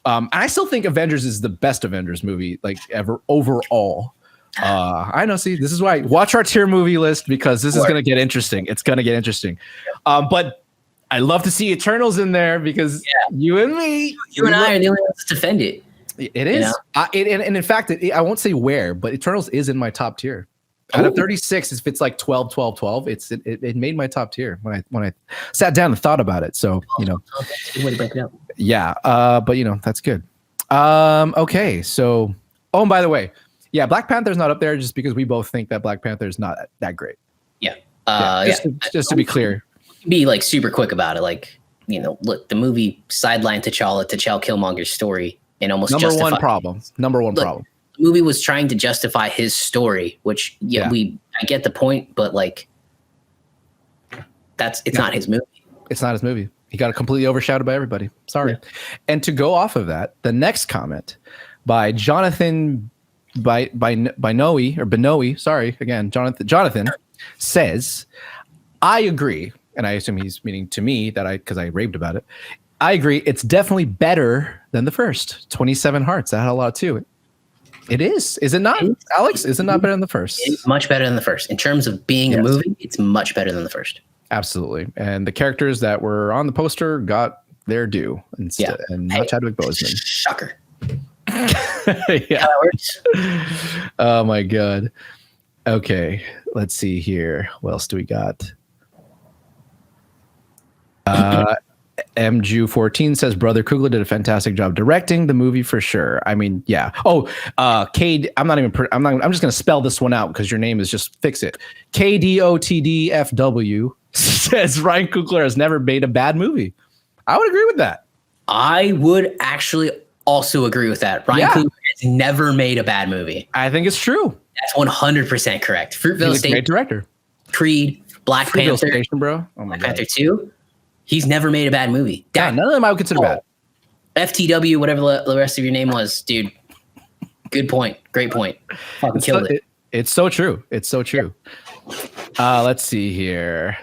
Speaker 2: I still think Avengers is the best Avengers movie like ever overall. I know. See, this is why watch our tier movie list because this is going to get interesting. It's going to get interesting. But I love to see Eternals in there because you and me,
Speaker 1: you and I are the only ones to defend it.
Speaker 2: It is. And in fact, I won't say where, but Eternals is in my top tier. Out of 36, if it's like 12, 12, 12, it made my top tier when I sat down and thought about it. So,
Speaker 1: that's a good way to break it up.
Speaker 2: Yeah. But that's good. Okay. So, and by the way, Black Panther's not up there just because we both think that Black Panther is not that great.
Speaker 1: Yeah.
Speaker 2: Just to be clear.
Speaker 1: Be like super quick about it. Like, look, the movie sidelined T'Challa Killmonger's story and almost
Speaker 2: Number one problem.
Speaker 1: The movie was trying to justify his story, which I get the point, but like it's not his movie. It's
Speaker 2: not his movie. He got completely overshadowed by everybody. Sorry. Yeah. And to go off of that, the next comment by Jonathan Benoe, sorry, again, Jonathan says, I agree. And I assume he's meaning to me because I raved about it. I agree. It's definitely better than the first 27 Hearts. That had a lot to it. It is. Is it not, Alex? Is it not better than the first?
Speaker 1: It's much better than the first. In terms of being a movie, it's much better than the first.
Speaker 2: Absolutely. And the characters that were on the poster got their due instead, and not Chadwick Boseman.
Speaker 1: Shocker.
Speaker 2: Yeah. Oh my God. Okay. Let's see here. What else do we got? MJU14 says Brother Coogler did a fantastic job directing the movie for sure. I mean, yeah. Oh, Cade, I'm just gonna spell this one out because your name is just fix it. KDOTDFW says Ryan Coogler has never made a bad movie. I would agree with that.
Speaker 1: I would actually also agree with that. Ryan Coogler has never made a bad movie.
Speaker 2: I think it's true.
Speaker 1: That's 100% correct. Fruitvale Station,
Speaker 2: great director.
Speaker 1: Creed, Black Panther,
Speaker 2: Station, bro. Oh my
Speaker 1: Black
Speaker 2: God.
Speaker 1: Panther 2. He's never made a bad movie.
Speaker 2: Yeah, none of them I would consider bad.
Speaker 1: FTW, whatever the rest of your name was, dude. Good point. Great point. Fucking killed it.
Speaker 2: It's so true. It's so true. Let's see here.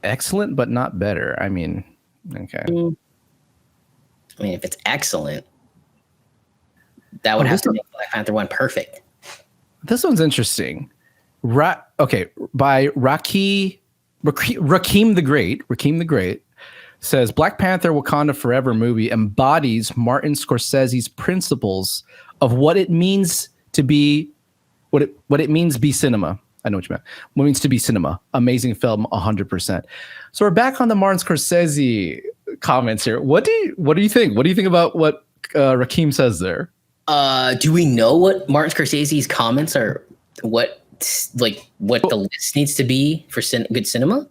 Speaker 2: Excellent, but not better. I mean, okay.
Speaker 1: I mean, if it's excellent, that would have to make Black Panther 1 perfect.
Speaker 2: This one's interesting. Okay, by Rakeem the Great says Black Panther Wakanda Forever movie embodies Martin Scorsese's principles of what it means to be what it means be cinema. I know what you meant. What it means to be cinema. Amazing film, 100%. So we're back on the Martin Scorsese comments here. What do you think? What do you think about what Rakeem says there?
Speaker 1: Do we know what Martin Scorsese's comments are? What the list needs to be for good cinema?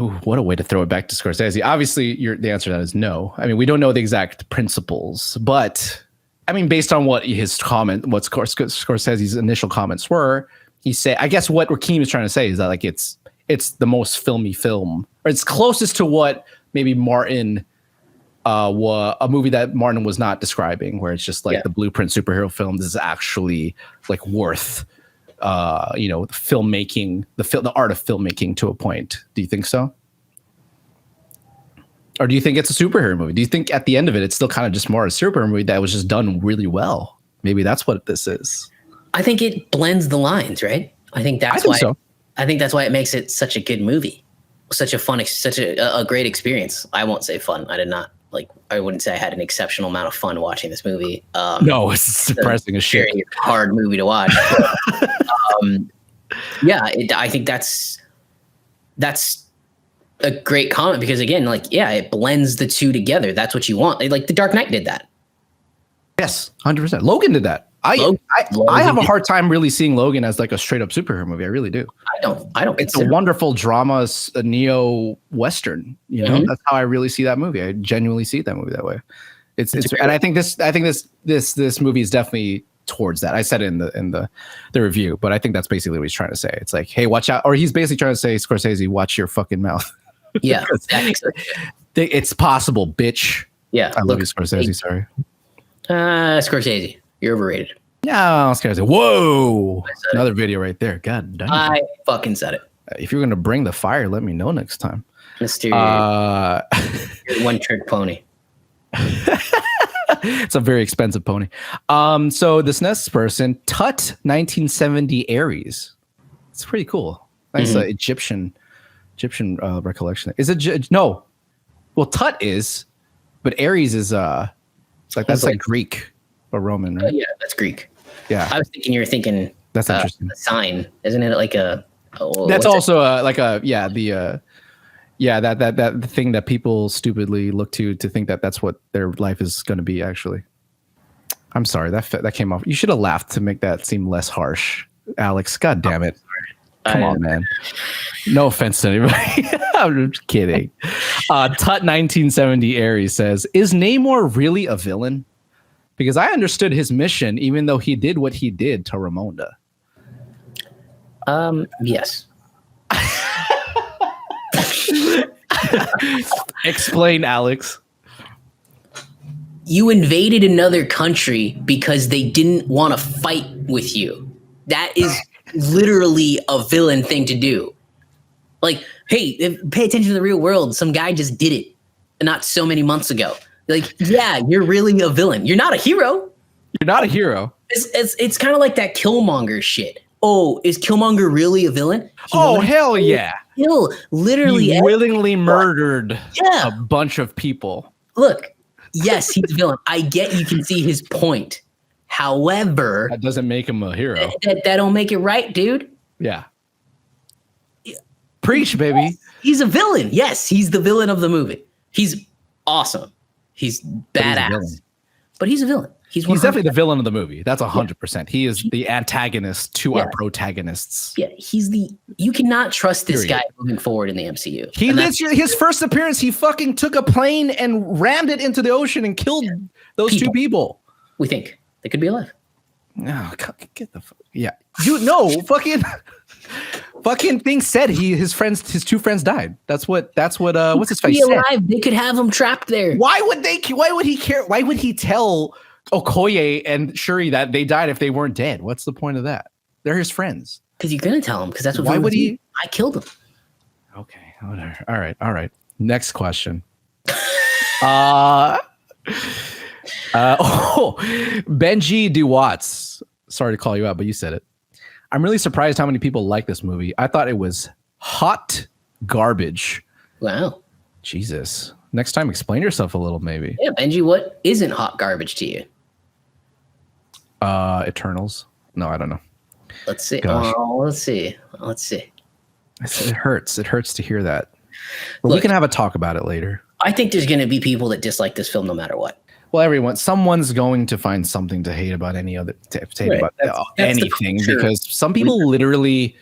Speaker 2: Ooh, what a way to throw it back to Scorsese. Obviously, the answer to that is no. I mean, we don't know the exact principles, but I mean, based on what Scorsese's initial comments were, I guess what Rakeem is trying to say is that like it's the most filmy film, or it's closest to what maybe Martin, a movie that Martin was not describing, where it's just like the blueprint superhero film. This is actually like worth filmmaking, the art of filmmaking to a point. Do you think so? Or do you think it's a superhero movie? Do you think at the end of it, it's still kind of just more a superhero movie that was just done really well? Maybe that's what this is.
Speaker 1: I think it blends the lines, right? I think that's why it makes it such a good movie. Such a great experience. I won't say fun. I wouldn't say I had an exceptional amount of fun watching this movie.
Speaker 2: No, it's depressing as shit.
Speaker 1: Very hard movie to watch. I think that's a great comment because again, it blends the two together. That's what you want. Like The Dark Knight did that.
Speaker 2: Yes, 100%. Logan did that. I have a hard time really seeing Logan as like a straight up superhero movie. I really do.
Speaker 1: I don't.
Speaker 2: It's a wonderful drama, a neo western. You know, that's how I really see that movie. I genuinely see that movie that way. And I think this movie is definitely towards that. I said it in the review, but I think that's basically what he's trying to say. It's like, hey, watch out, or he's basically trying to say, Scorsese, watch your fucking mouth.
Speaker 1: Yeah,
Speaker 2: it's possible, bitch.
Speaker 1: Yeah,
Speaker 2: I love you, Scorsese. Sorry,
Speaker 1: Scorsese. You're overrated.
Speaker 2: Yeah, Scorsese. Whoa, another video right there. God damn.
Speaker 1: I fucking said it.
Speaker 2: If you're gonna bring the fire, let me know next time,
Speaker 1: Mr. One trick pony.
Speaker 2: It's a very expensive pony. So this next person, Tut 1970 Aries. It's pretty cool. Nice Egyptian recollection. Is it no? Well, Tut is, but Aries is that's like Greek or Roman, right?
Speaker 1: Yeah, that's Greek.
Speaker 2: Yeah,
Speaker 1: I was thinking you were thinking
Speaker 2: that's interesting.
Speaker 1: A sign, isn't it? Like a
Speaker 2: that's also the thing that people stupidly look to think that that's what their life is going to be. Actually, I'm sorry that came off. You should have laughed to make that seem less harsh, Alex. God damn it! Come on, man. No offense to anybody. I'm just kidding. Tut 1970 Aries says, "Is Namor really a villain? Because I understood his mission, even though he did what he did to Ramonda."
Speaker 1: Yes.
Speaker 2: Explain, Alex.
Speaker 1: You invaded another country because they didn't want to fight with you. That is literally a villain thing to do. Like, hey, pay attention to the real world. Some guy just did it not so many months ago. Like, yeah, you're really a villain. You're not a hero.
Speaker 2: You're not a hero.
Speaker 1: It's kind of like that Killmonger shit. Oh, is Killmonger really a villain?
Speaker 2: Hell yeah.
Speaker 1: Literally
Speaker 2: he willingly murdered a bunch of people.
Speaker 1: Look, yes, he's a villain. I get you can see his point. However,
Speaker 2: that doesn't make him a hero.
Speaker 1: That don't make it right, dude.
Speaker 2: Yeah. Preach, baby.
Speaker 1: He's a villain. Yes, he's the villain of the movie. He's awesome. He's badass. But he's a villain. He's
Speaker 2: definitely the villain of the movie. That's 100%. He is the antagonist to our protagonists.
Speaker 1: Yeah, you cannot trust this guy moving forward in the MCU.
Speaker 2: His first appearance, he fucking took a plane and rammed it into the ocean and killed those two people.
Speaker 1: We think they could be alive.
Speaker 2: No, get the fucking thing said his two friends died. That's what what's his face said.
Speaker 1: Alive. They could have him trapped there.
Speaker 2: Why would he care? Why would he tell Okoye and Shuri that they died if they weren't dead? What's the point of that? They're his friends.
Speaker 1: Because you're gonna tell him. Because that's what.
Speaker 2: Why would he?
Speaker 1: I killed him.
Speaker 2: Okay, whatever. All right. Next question. Benji DeWatts. Sorry to call you out, but you said it. I'm really surprised how many people like this movie. I thought it was hot garbage.
Speaker 1: Wow.
Speaker 2: Jesus. Next time, explain yourself a little, maybe.
Speaker 1: Yeah, Benji, what isn't hot garbage to you?
Speaker 2: Eternals. No, I don't know.
Speaker 1: Let's see. Let's see.
Speaker 2: It hurts. It hurts to hear that. But we can have a talk about it later.
Speaker 1: I think there's going to be people that dislike this film no matter what.
Speaker 2: Well, someone's going to find something to hate about anything because some people literally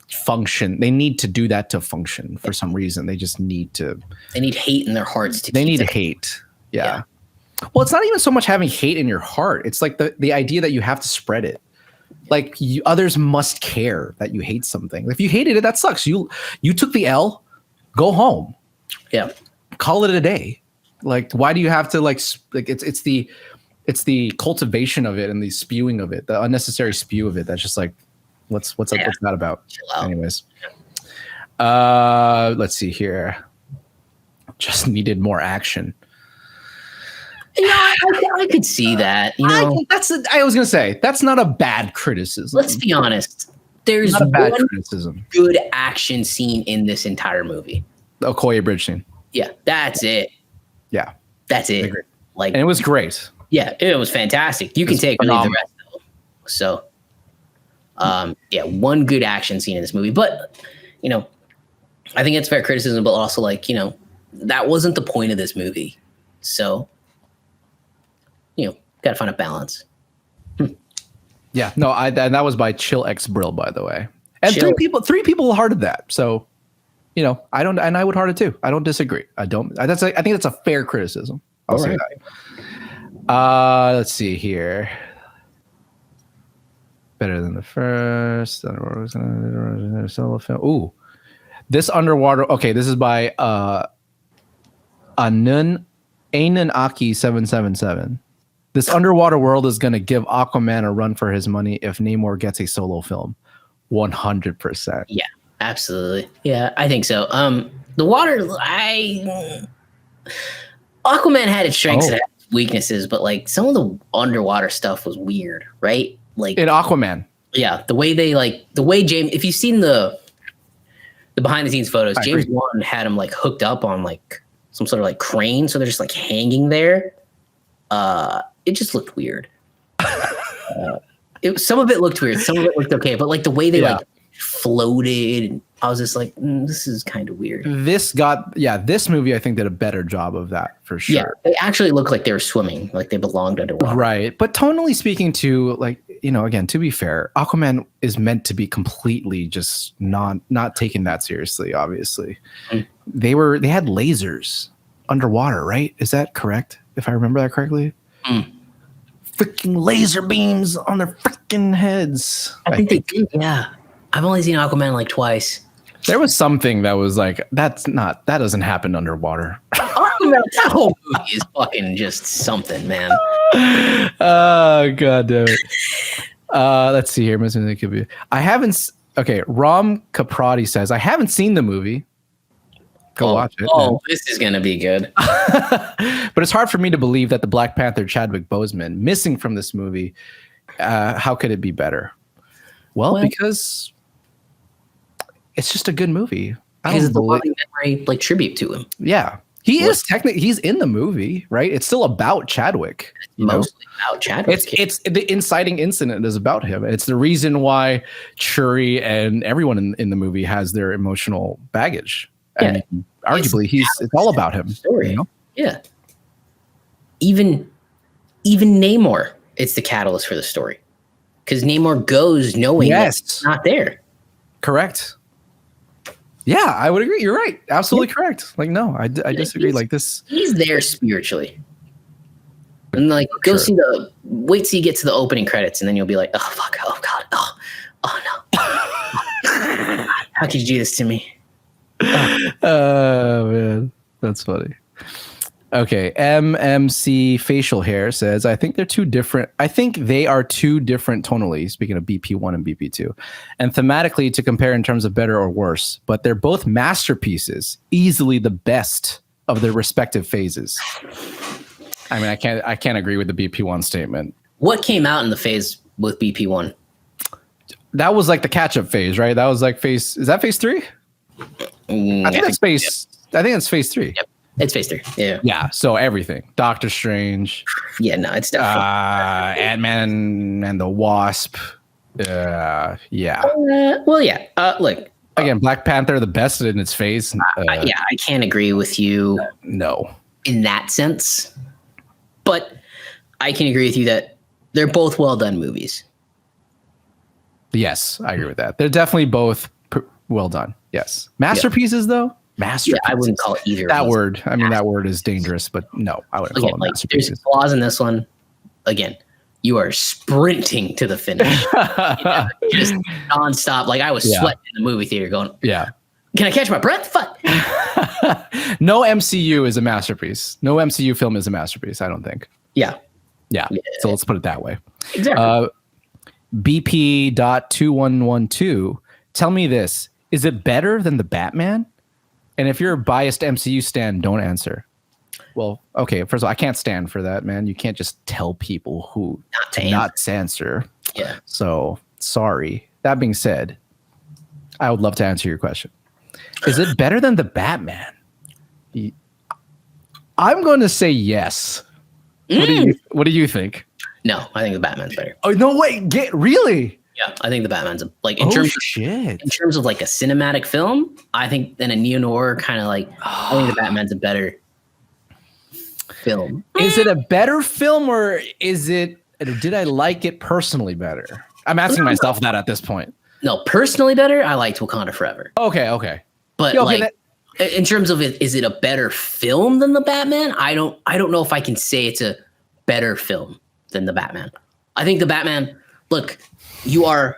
Speaker 2: function. They need to do that to function for some reason. They just need to.
Speaker 1: They need hate in their hearts
Speaker 2: They need hate. Yeah. Well, it's not even so much having hate in your heart. It's like the idea that you have to spread it. Like others must care that you hate something. If you hated it, that sucks. You took the L. Go home.
Speaker 1: Yeah.
Speaker 2: Call it a day. Like, why do you have to it's the cultivation of it and the spewing of it, the unnecessary spew of it. That's just like, what's that about? Anyways, let's see here. Just needed more action.
Speaker 1: Yeah, I could see that.
Speaker 2: I was gonna say that's not a bad criticism.
Speaker 1: Let's be honest. There's
Speaker 2: not a bad
Speaker 1: one
Speaker 2: criticism.
Speaker 1: Good action scene in this entire movie.
Speaker 2: The Okoye Bridge scene.
Speaker 1: Yeah, that's it.
Speaker 2: Yeah,
Speaker 1: that's it.
Speaker 2: And it was great.
Speaker 1: Yeah, it was fantastic. You can take or leave the rest of them. So, one good action scene in this movie. But, I think it's fair criticism, but also that wasn't the point of this movie. So, got to find a balance.
Speaker 2: Yeah, no, and that was by Chill X Brill, by the way. And three people hearted that. So, I don't, and I would heart it too. I don't disagree. I think that's a fair criticism. I'll say that. Let's see here. Better than the first. Solo film. Ooh, this underwater. Okay, this is by Anunnaki 777. This underwater world is going to give Aquaman a run for his money if Namor gets a solo film. 100%.
Speaker 1: Yeah. Absolutely. Yeah, I think so. The water, Aquaman had its strengths and its weaknesses, but some of the underwater stuff was weird, right? Like
Speaker 2: in Aquaman.
Speaker 1: Yeah, the way James, if you've seen the behind the scenes photos, James Wan had him hooked up on some sort of crane, so they're just hanging there. It just looked weird. Some of it looked weird, some of it looked okay, but the way they floated, and I was just this is kind of weird.
Speaker 2: This movie I think did a better job of that for sure.
Speaker 1: Yeah, they actually looked like they were swimming, like they belonged underwater.
Speaker 2: Right, but tonally speaking too, again, to be fair, Aquaman is meant to be completely just not taken that seriously, obviously. They had lasers underwater, right? Is that correct? If I remember that correctly? Freaking laser beams on their freaking heads.
Speaker 1: I think they did, yeah. I've only seen Aquaman twice.
Speaker 2: There was something that was that doesn't happen underwater.
Speaker 1: That whole movie is fucking just something, man.
Speaker 2: Oh, God damn it. Let's see here. I haven't. Okay, Ram Caprati says, I haven't seen the movie. Go watch it.
Speaker 1: Oh, this is going to be good.
Speaker 2: But it's hard for me to believe that the Black Panther Chadwick Boseman missing from this movie. How could it be better? Well, because it's just a good movie.
Speaker 1: Because it's a loving memory, tribute to him.
Speaker 2: Yeah. He is technically, he's in the movie, right? It's still about Chadwick.
Speaker 1: Mostly about Chadwick.
Speaker 2: It's the inciting incident is about him. It's the reason why Shuri and everyone in the movie has their emotional baggage. Yeah. And arguably, it's all about him.
Speaker 1: Story. Yeah. Even Namor, it's the catalyst for the story. Because Namor goes knowing that it's not there.
Speaker 2: Correct. Yeah, I would agree. You're right. Absolutely correct. Like, no, I disagree. Like this.
Speaker 1: He's there spiritually. And like, wait till you get to the opening credits, and then you'll be like, oh, fuck. Oh, God. Oh no. How could you do this to me?
Speaker 2: Oh, man. That's funny. Okay. MMC Facial Hair says, I think they are two different tonally, speaking of BP1 and BP2, and thematically to compare in terms of better or worse, but they're both masterpieces, easily the best of their respective phases. I mean, I can't agree with the BP1 statement.
Speaker 1: What came out in the phase with BP1?
Speaker 2: That was like the catch-up phase, right? That was like is that phase 3? I think it's phase 3.
Speaker 1: Yep. It's phase 3. Yeah.
Speaker 2: Yeah. So everything. Doctor Strange.
Speaker 1: Yeah, no, it's definitely
Speaker 2: Ant-Man and the Wasp. Yeah.
Speaker 1: Well, yeah. Look.
Speaker 2: Again, Black Panther, the best in its phase.
Speaker 1: I can't agree with you.
Speaker 2: No.
Speaker 1: In that sense. But I can agree with you that they're both well done movies.
Speaker 2: Yes, I agree with that. They're definitely both well done. Yes. Masterpieces, though? Masterpieces.
Speaker 1: Yeah, I wouldn't call either.
Speaker 2: That word. I mean, that word is dangerous, but no, I wouldn't call them masterpieces.
Speaker 1: There's flaws in this one. Again, you are sprinting to the finish. Just nonstop. Like I was sweating in the movie theater going,
Speaker 2: yeah.
Speaker 1: Can I catch my breath? Fuck.
Speaker 2: No MCU is a masterpiece. No MCU film is a masterpiece, I don't think.
Speaker 1: Yeah.
Speaker 2: So let's put it that way.
Speaker 1: Exactly.
Speaker 2: BP.2112. Tell me this. Is it better than the Batman? And if you're a biased MCU stan, don't answer. Well, okay. First of all, I can't stand for that, man. You can't just tell people who not to answer.
Speaker 1: Yeah.
Speaker 2: So sorry. That being said, I would love to answer your question. Is it better than the Batman? I'm going to say yes. What do you think?
Speaker 1: No, I think the Batman's better.
Speaker 2: Oh no! Wait, really?
Speaker 1: Yeah, I think the Batman's in terms of like a cinematic film. I think than a neo noir kind of like. I think the Batman's a better film.
Speaker 2: Is it a better film, or did I like it personally better? I'm asking myself that at this point.
Speaker 1: No, personally better. I liked Wakanda Forever.
Speaker 2: Okay.
Speaker 1: But in terms of it, is it a better film than the Batman? I don't know if I can say it's a better film than the Batman. I think the Batman. Look, the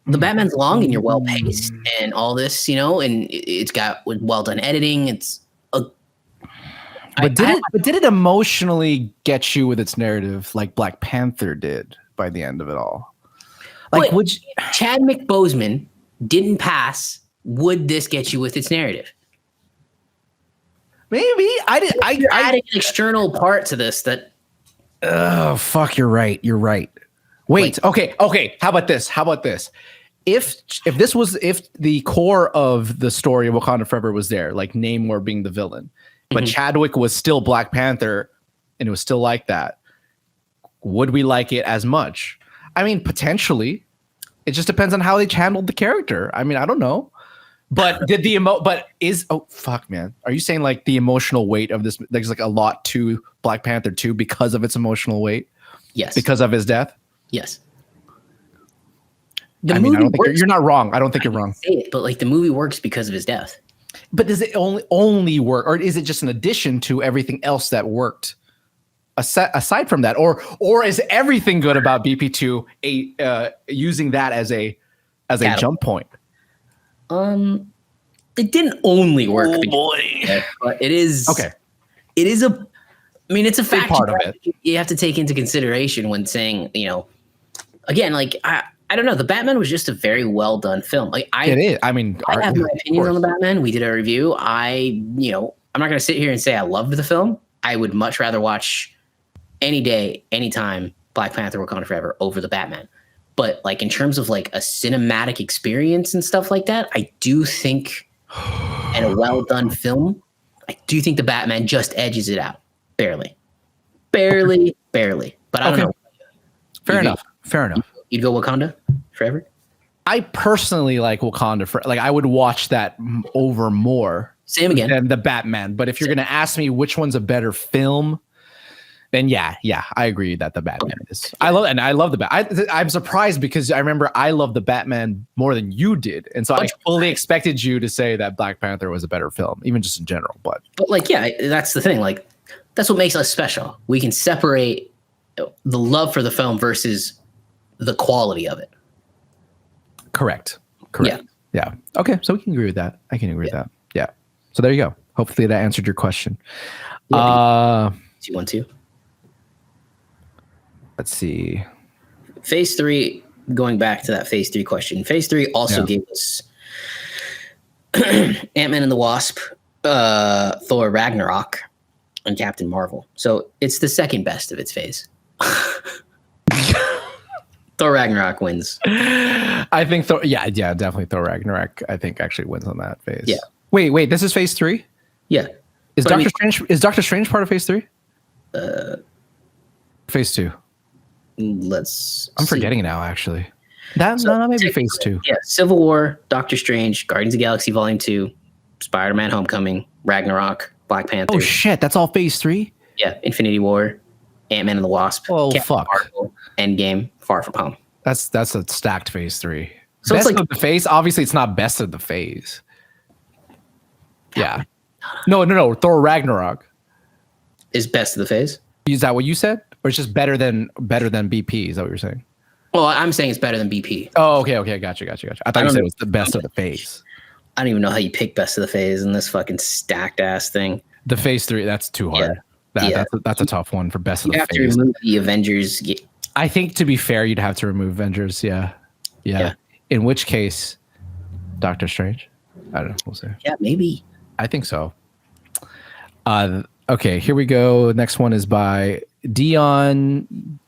Speaker 1: Batman's long and you're well paced and all this, and it's got well done editing.
Speaker 2: But did it emotionally get you with its narrative like Black Panther did by the end of it all? Like,
Speaker 1: Chadwick Boseman didn't pass. Would this get you with its narrative?
Speaker 2: Maybe
Speaker 1: I added an external part to this that.
Speaker 2: Oh fuck! You're right. Wait. Okay. How about this? If the core of the story of Wakanda Forever was there, like Namor being the villain, but Chadwick was still Black Panther, and it was still like that, would we like it as much? I mean, potentially. It just depends on how they handled the character. I mean, I don't know. But fuck, man. Are you saying like the emotional weight of this, there's like a lot to Black Panther 2 because of its emotional weight?
Speaker 1: Yes.
Speaker 2: Because of his death?
Speaker 1: Yes.
Speaker 2: I mean, I don't think you're not wrong. I don't think you're wrong.
Speaker 1: Say it, but like the movie works because of his death.
Speaker 2: But does it only work, or is it just an addition to everything else that worked aside from that, or is everything good about BP2 using that as a jump point?
Speaker 1: It didn't only work. Oh boy! But it is
Speaker 2: okay.
Speaker 1: It is I mean, it's a fact
Speaker 2: part of it.
Speaker 1: You have to take into consideration when saying, again, like I don't know. The Batman was just a very well done film. Like
Speaker 2: it is. I mean,
Speaker 1: I have my opinions on the Batman. We did a review. I'm not going to sit here and say I loved the film. I would much rather watch any day, anytime, Black Panther: Wakanda Forever over the Batman. But like in terms of like a cinematic experience and stuff like that, I do think, and a well done film, I do think the Batman just edges it out. Barely. But I don't know.
Speaker 2: Fair enough.
Speaker 1: You'd go Wakanda Forever?
Speaker 2: I personally like Wakanda for like I would watch that over more.
Speaker 1: Same again.
Speaker 2: Than the Batman. But if you're gonna ask me which one's a better film, then yeah, I agree that the Batman is. I love the Batman. I'm surprised because I remember I love the Batman more than you did, and so I fully expected you to say that Black Panther was a better film, even just in general. But
Speaker 1: like, yeah, that's the thing. Like, that's what makes us special. We can separate the love for the film versus the quality of it.
Speaker 2: Correct. Yeah. Okay, so we can agree with that. I can agree with that. Yeah. So there you go. Hopefully that answered your question.
Speaker 1: Do you want to?
Speaker 2: Let's see.
Speaker 1: Phase 3, going back to that Phase 3 question. Phase 3 also gave us Ant-Man and the Wasp, Thor Ragnarok, and Captain Marvel. So it's the second best of its phase. Thor Ragnarok wins.
Speaker 2: I think Thor. Yeah, definitely Thor Ragnarok. I think actually wins on that phase.
Speaker 1: Yeah.
Speaker 2: Wait. This is phase 3.
Speaker 1: Yeah.
Speaker 2: Is Doctor Strange? Is Doctor Strange part of phase 3? Phase 2. I'm forgetting now. Actually, that maybe phase 2.
Speaker 1: Yeah. Civil War, Doctor Strange, Guardians of the Galaxy Volume 2, Spider-Man: Homecoming, Ragnarok, Black Panther.
Speaker 2: Oh shit! That's all phase 3.
Speaker 1: Yeah. Infinity War, Ant-Man and the Wasp.
Speaker 2: Oh fuck.
Speaker 1: Marvel, Endgame, Far From Home.
Speaker 2: That's a stacked phase 3.
Speaker 1: So
Speaker 2: best
Speaker 1: it's like
Speaker 2: of the phase. Obviously, it's not best of the phase. Yeah. No. Thor Ragnarok
Speaker 1: is best of the phase.
Speaker 2: Is that what you said, or it's just better than BP? Is that what you're saying?
Speaker 1: Well, I'm saying it's better than BP.
Speaker 2: Oh, okay. Gotcha. I thought you said it was the best of the phase.
Speaker 1: I don't even know how you pick best of the phase in this fucking stacked ass thing.
Speaker 2: The phase 3. That's too hard. That's a tough one for best of the phase.
Speaker 1: You have to remove the Avengers.
Speaker 2: I think to be fair, you'd have to remove Avengers. Yeah. In which case, Doctor Strange. I don't know. We'll see.
Speaker 1: Yeah, maybe.
Speaker 2: I think so. Okay, here we go. Next one is by Dion.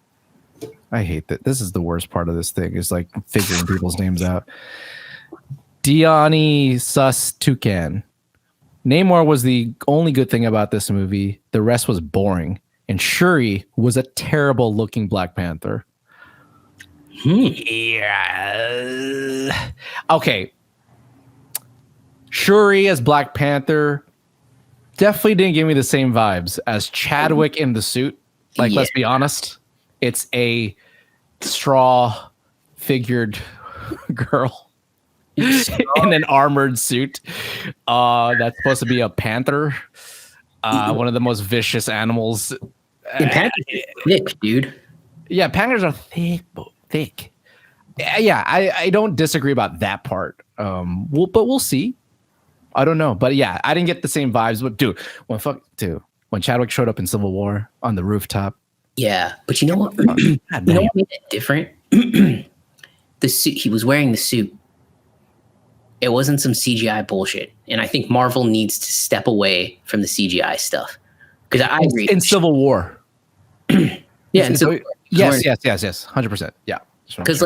Speaker 2: I hate that. This is the worst part of this thing. Is like figuring people's names out. Diani Sus Toucan. Namor was the only good thing about this movie. The rest was boring. And Shuri was a terrible looking Black Panther. Yeah. Okay. Shuri as Black Panther definitely didn't give me the same vibes as Chadwick in the suit. Like, let's be honest. It's a straw figured girl in an armored suit. That's supposed to be a panther. One of the most vicious animals.
Speaker 1: And panthers are thick, dude.
Speaker 2: Yeah, panthers are thick. Yeah, I don't disagree about that part. But we'll see. I don't know. But yeah, I didn't get the same vibes. But dude, when Chadwick showed up in Civil War on the rooftop.
Speaker 1: Yeah, but you know what? You know what made it different? The suit, he was wearing the suit. It wasn't some CGI bullshit. And I think Marvel needs to step away from the CGI stuff. Because I agree.
Speaker 2: In Civil War.
Speaker 1: Yeah.
Speaker 2: Yes. 100%. Yeah.
Speaker 1: Because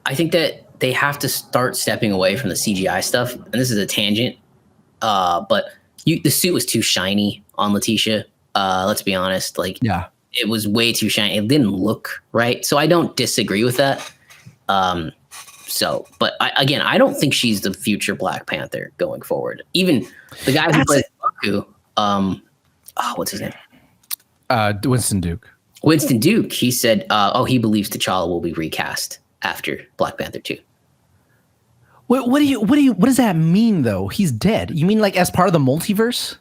Speaker 1: I think that they have to start stepping away from the CGI stuff. And this is a tangent. But the suit was too shiny on Letitia. Let's be honest. It was way too shiny. It didn't look right. So I don't disagree with that. But I don't think she's the future Black Panther going forward. Even the guy who plays Baku, what's his name?
Speaker 2: Winston Duke.
Speaker 1: Winston Duke. He said, he believes T'Challa will be recast after Black Panther 2.
Speaker 2: What does that mean though? He's dead. You mean like as part of the multiverse?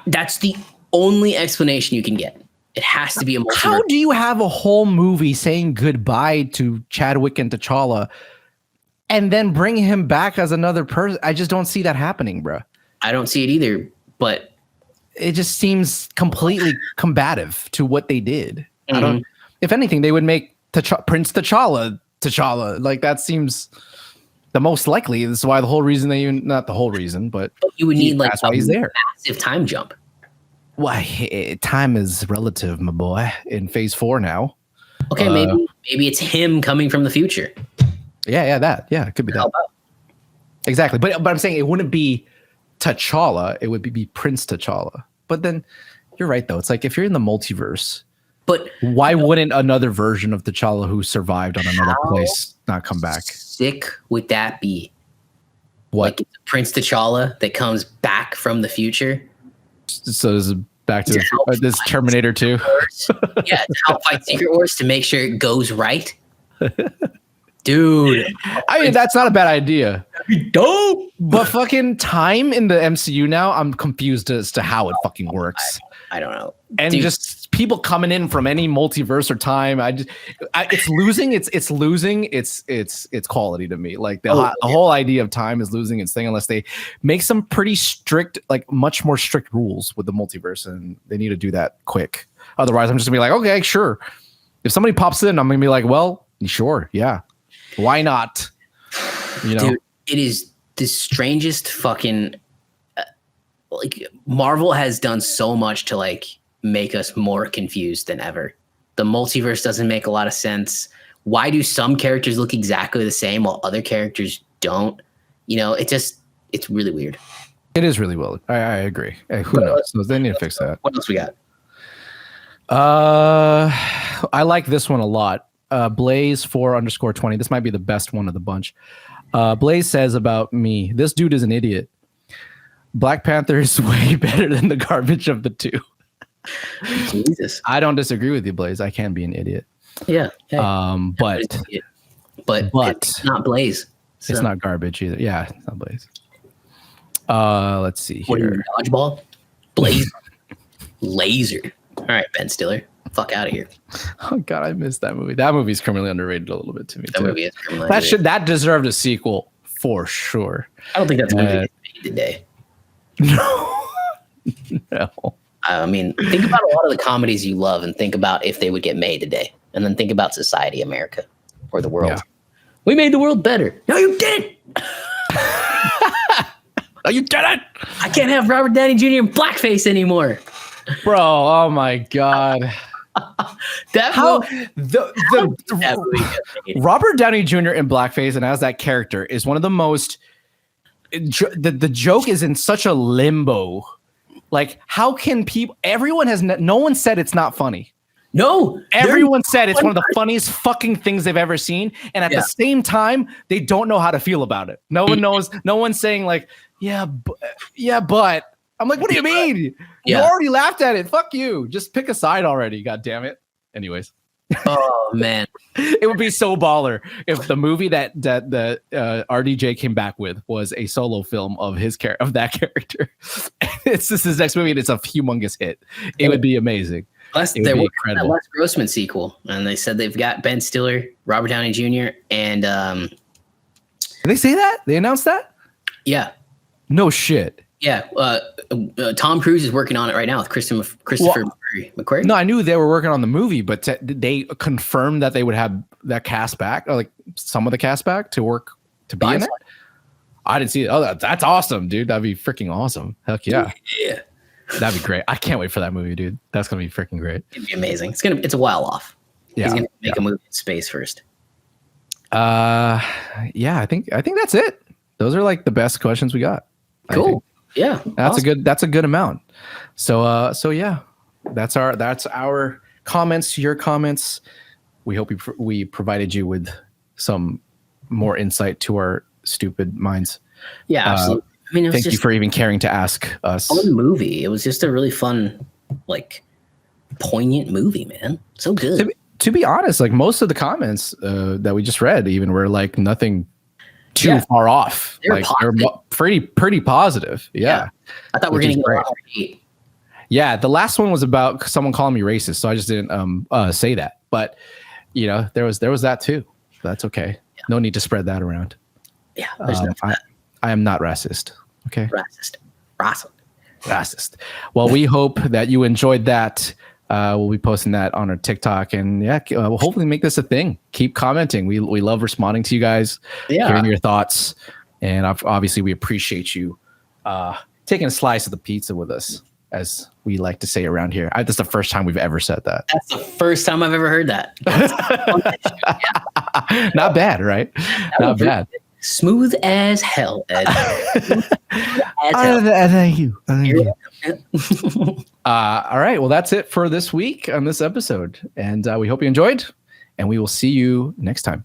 Speaker 1: That's the only explanation you can get. It has to be a multiverse.
Speaker 2: How do you have a whole movie saying goodbye to Chadwick and T'Challa and then bring him back as another person? I just don't see that happening, bro.
Speaker 1: I don't see it either, but
Speaker 2: it just seems completely combative to what they did. Mm-hmm. If anything, they would make Prince T'Challa. Like that seems the most likely. This is why the whole reason not the whole reason, but
Speaker 1: you would need
Speaker 2: that's why he's there.
Speaker 1: Massive time jump.
Speaker 2: Why time is relative, my boy. In phase 4 now.
Speaker 1: Okay, maybe it's him coming from the future.
Speaker 2: Yeah, it could be that. Exactly, but I'm saying it wouldn't be T'Challa, it would be Prince T'Challa. But then you're right, though. It's like if you're in the multiverse,
Speaker 1: but
Speaker 2: why wouldn't another version of T'Challa who survived on another place not come back?
Speaker 1: Sick would that be?
Speaker 2: What?
Speaker 1: Like Prince T'Challa that comes back from the future?
Speaker 2: So this is back to this Terminator 2.
Speaker 1: Yeah, to help fight Secret Wars to make sure it goes right. Dude.
Speaker 2: I mean, that's not a bad idea.
Speaker 1: Dope.
Speaker 2: But fucking time in the MCU now, I'm confused as to how it fucking works.
Speaker 1: I don't know.
Speaker 2: And just people coming in from any multiverse or time, it's losing its quality to me. Like the whole idea of time is losing its thing unless they make some pretty strict, like much more strict rules with the multiverse, and they need to do that quick. Otherwise, I'm just gonna be like, okay, sure. If somebody pops in, I'm gonna be like, well, sure, yeah, why not? You know,
Speaker 1: dude, it is the strangest fucking. Like Marvel has done so much to like make us more confused than ever. The multiverse doesn't make a lot of sense. Why do some characters look exactly the same while other characters don't? You know, it's really weird.
Speaker 2: It is really weird. I agree. Hey, who knows? So they need to fix that.
Speaker 1: What else we got?
Speaker 2: I like this one a lot. Blaze 4_20. This might be the best one of the bunch. Blaze says about me, this dude is an idiot. Black Panther is way better than the garbage of the two.
Speaker 1: Jesus.
Speaker 2: I don't disagree with you, Blaze. I can be an idiot.
Speaker 1: Yeah. Hey,
Speaker 2: but
Speaker 1: it's not Blaze. So.
Speaker 2: It's not garbage either. Yeah, it's not Blaze. Let's see here.
Speaker 1: Dodgeball? Blaze? Laser. All right, Ben Stiller. Fuck out of here.
Speaker 2: Oh God, I missed that movie. That movie's criminally underrated a little bit to me.
Speaker 1: That
Speaker 2: too.
Speaker 1: movie is criminally underrated.
Speaker 2: That deserved a sequel for sure.
Speaker 1: I don't think that's a movie that's made today.
Speaker 2: No. No.
Speaker 1: I mean, think about a lot of the comedies you love and think about if they would get made today. And then think about society, America, or the world. Yeah. We made the world better. No, you didn't.
Speaker 2: No, you didn't.
Speaker 1: I can't have Robert Downey Jr. in blackface anymore.
Speaker 2: Bro, oh my God. Robert Downey Jr. in blackface and as that character is one of the most the joke is in such a limbo. Like, how can people? Everyone has no one said it's not funny.
Speaker 1: No,
Speaker 2: everyone said it's one of the funniest fucking things they've ever seen, and at the same time, they don't know how to feel about it. No one knows. No one's saying like, but. I'm like, what do you mean? You already laughed at it. Fuck you. Just pick a side already. God damn it. Anyways.
Speaker 1: Oh man,
Speaker 2: it would be so baller if the movie that the RDJ came back with was a solo film of that character. This is his next movie and it's a humongous hit. It would be amazing.
Speaker 1: They're working on that Les Grossman sequel, and they said they've got Ben Stiller, Robert Downey Jr., and
Speaker 2: did they say that? They announced that?
Speaker 1: Yeah.
Speaker 2: No shit.
Speaker 1: Yeah, Tom Cruise is working on it right now with Christopher McQuarrie.
Speaker 2: No, I knew they were working on the movie, but they confirmed that they would have that cast back, or like some of the cast back to be in it. I didn't see it. Oh, that's awesome, dude. That'd be freaking awesome. Heck yeah.
Speaker 1: Yeah.
Speaker 2: That'd be great. I can't wait for that movie, dude. That's gonna be freaking great.
Speaker 1: It'd be amazing. It's a while off.
Speaker 2: Yeah.
Speaker 1: He's gonna make a movie in space first.
Speaker 2: Yeah, I think that's it. Those are like the best questions we got.
Speaker 1: Cool. Yeah,
Speaker 2: that's awesome. That's a good amount. So yeah, that's our comments. Your comments. We hope we provided you with some more insight to our stupid minds.
Speaker 1: Yeah, absolutely. I mean,
Speaker 2: thank you for even caring to ask us.
Speaker 1: On the movie, it was just a really fun, like, poignant movie, man. So good.
Speaker 2: To be honest, like most of the comments that we just read, even were like nothing too far off. They're pretty positive. Yeah.
Speaker 1: I thought we were going to get a lot of hate.
Speaker 2: Yeah, the last one was about someone calling me racist, so I just didn't say that. But there was that too. That's okay. Yeah. No need to spread that around.
Speaker 1: Yeah, there's
Speaker 2: I am not racist. Okay. Racist. Well, we hope that you enjoyed that. We'll be posting that on our TikTok, and we'll hopefully make this a thing. Keep commenting. We love responding to you guys, hearing your thoughts, and obviously we appreciate you taking a slice of the pizza with us, as we like to say around here. That's the first time we've ever said that.
Speaker 1: That's the first time I've ever heard that.
Speaker 2: Not bad, right? Not bad.
Speaker 1: Smooth as hell, Ed.
Speaker 2: Thank you. All right. Well, that's it for this week on this episode. And we hope you enjoyed. And we will see you next time.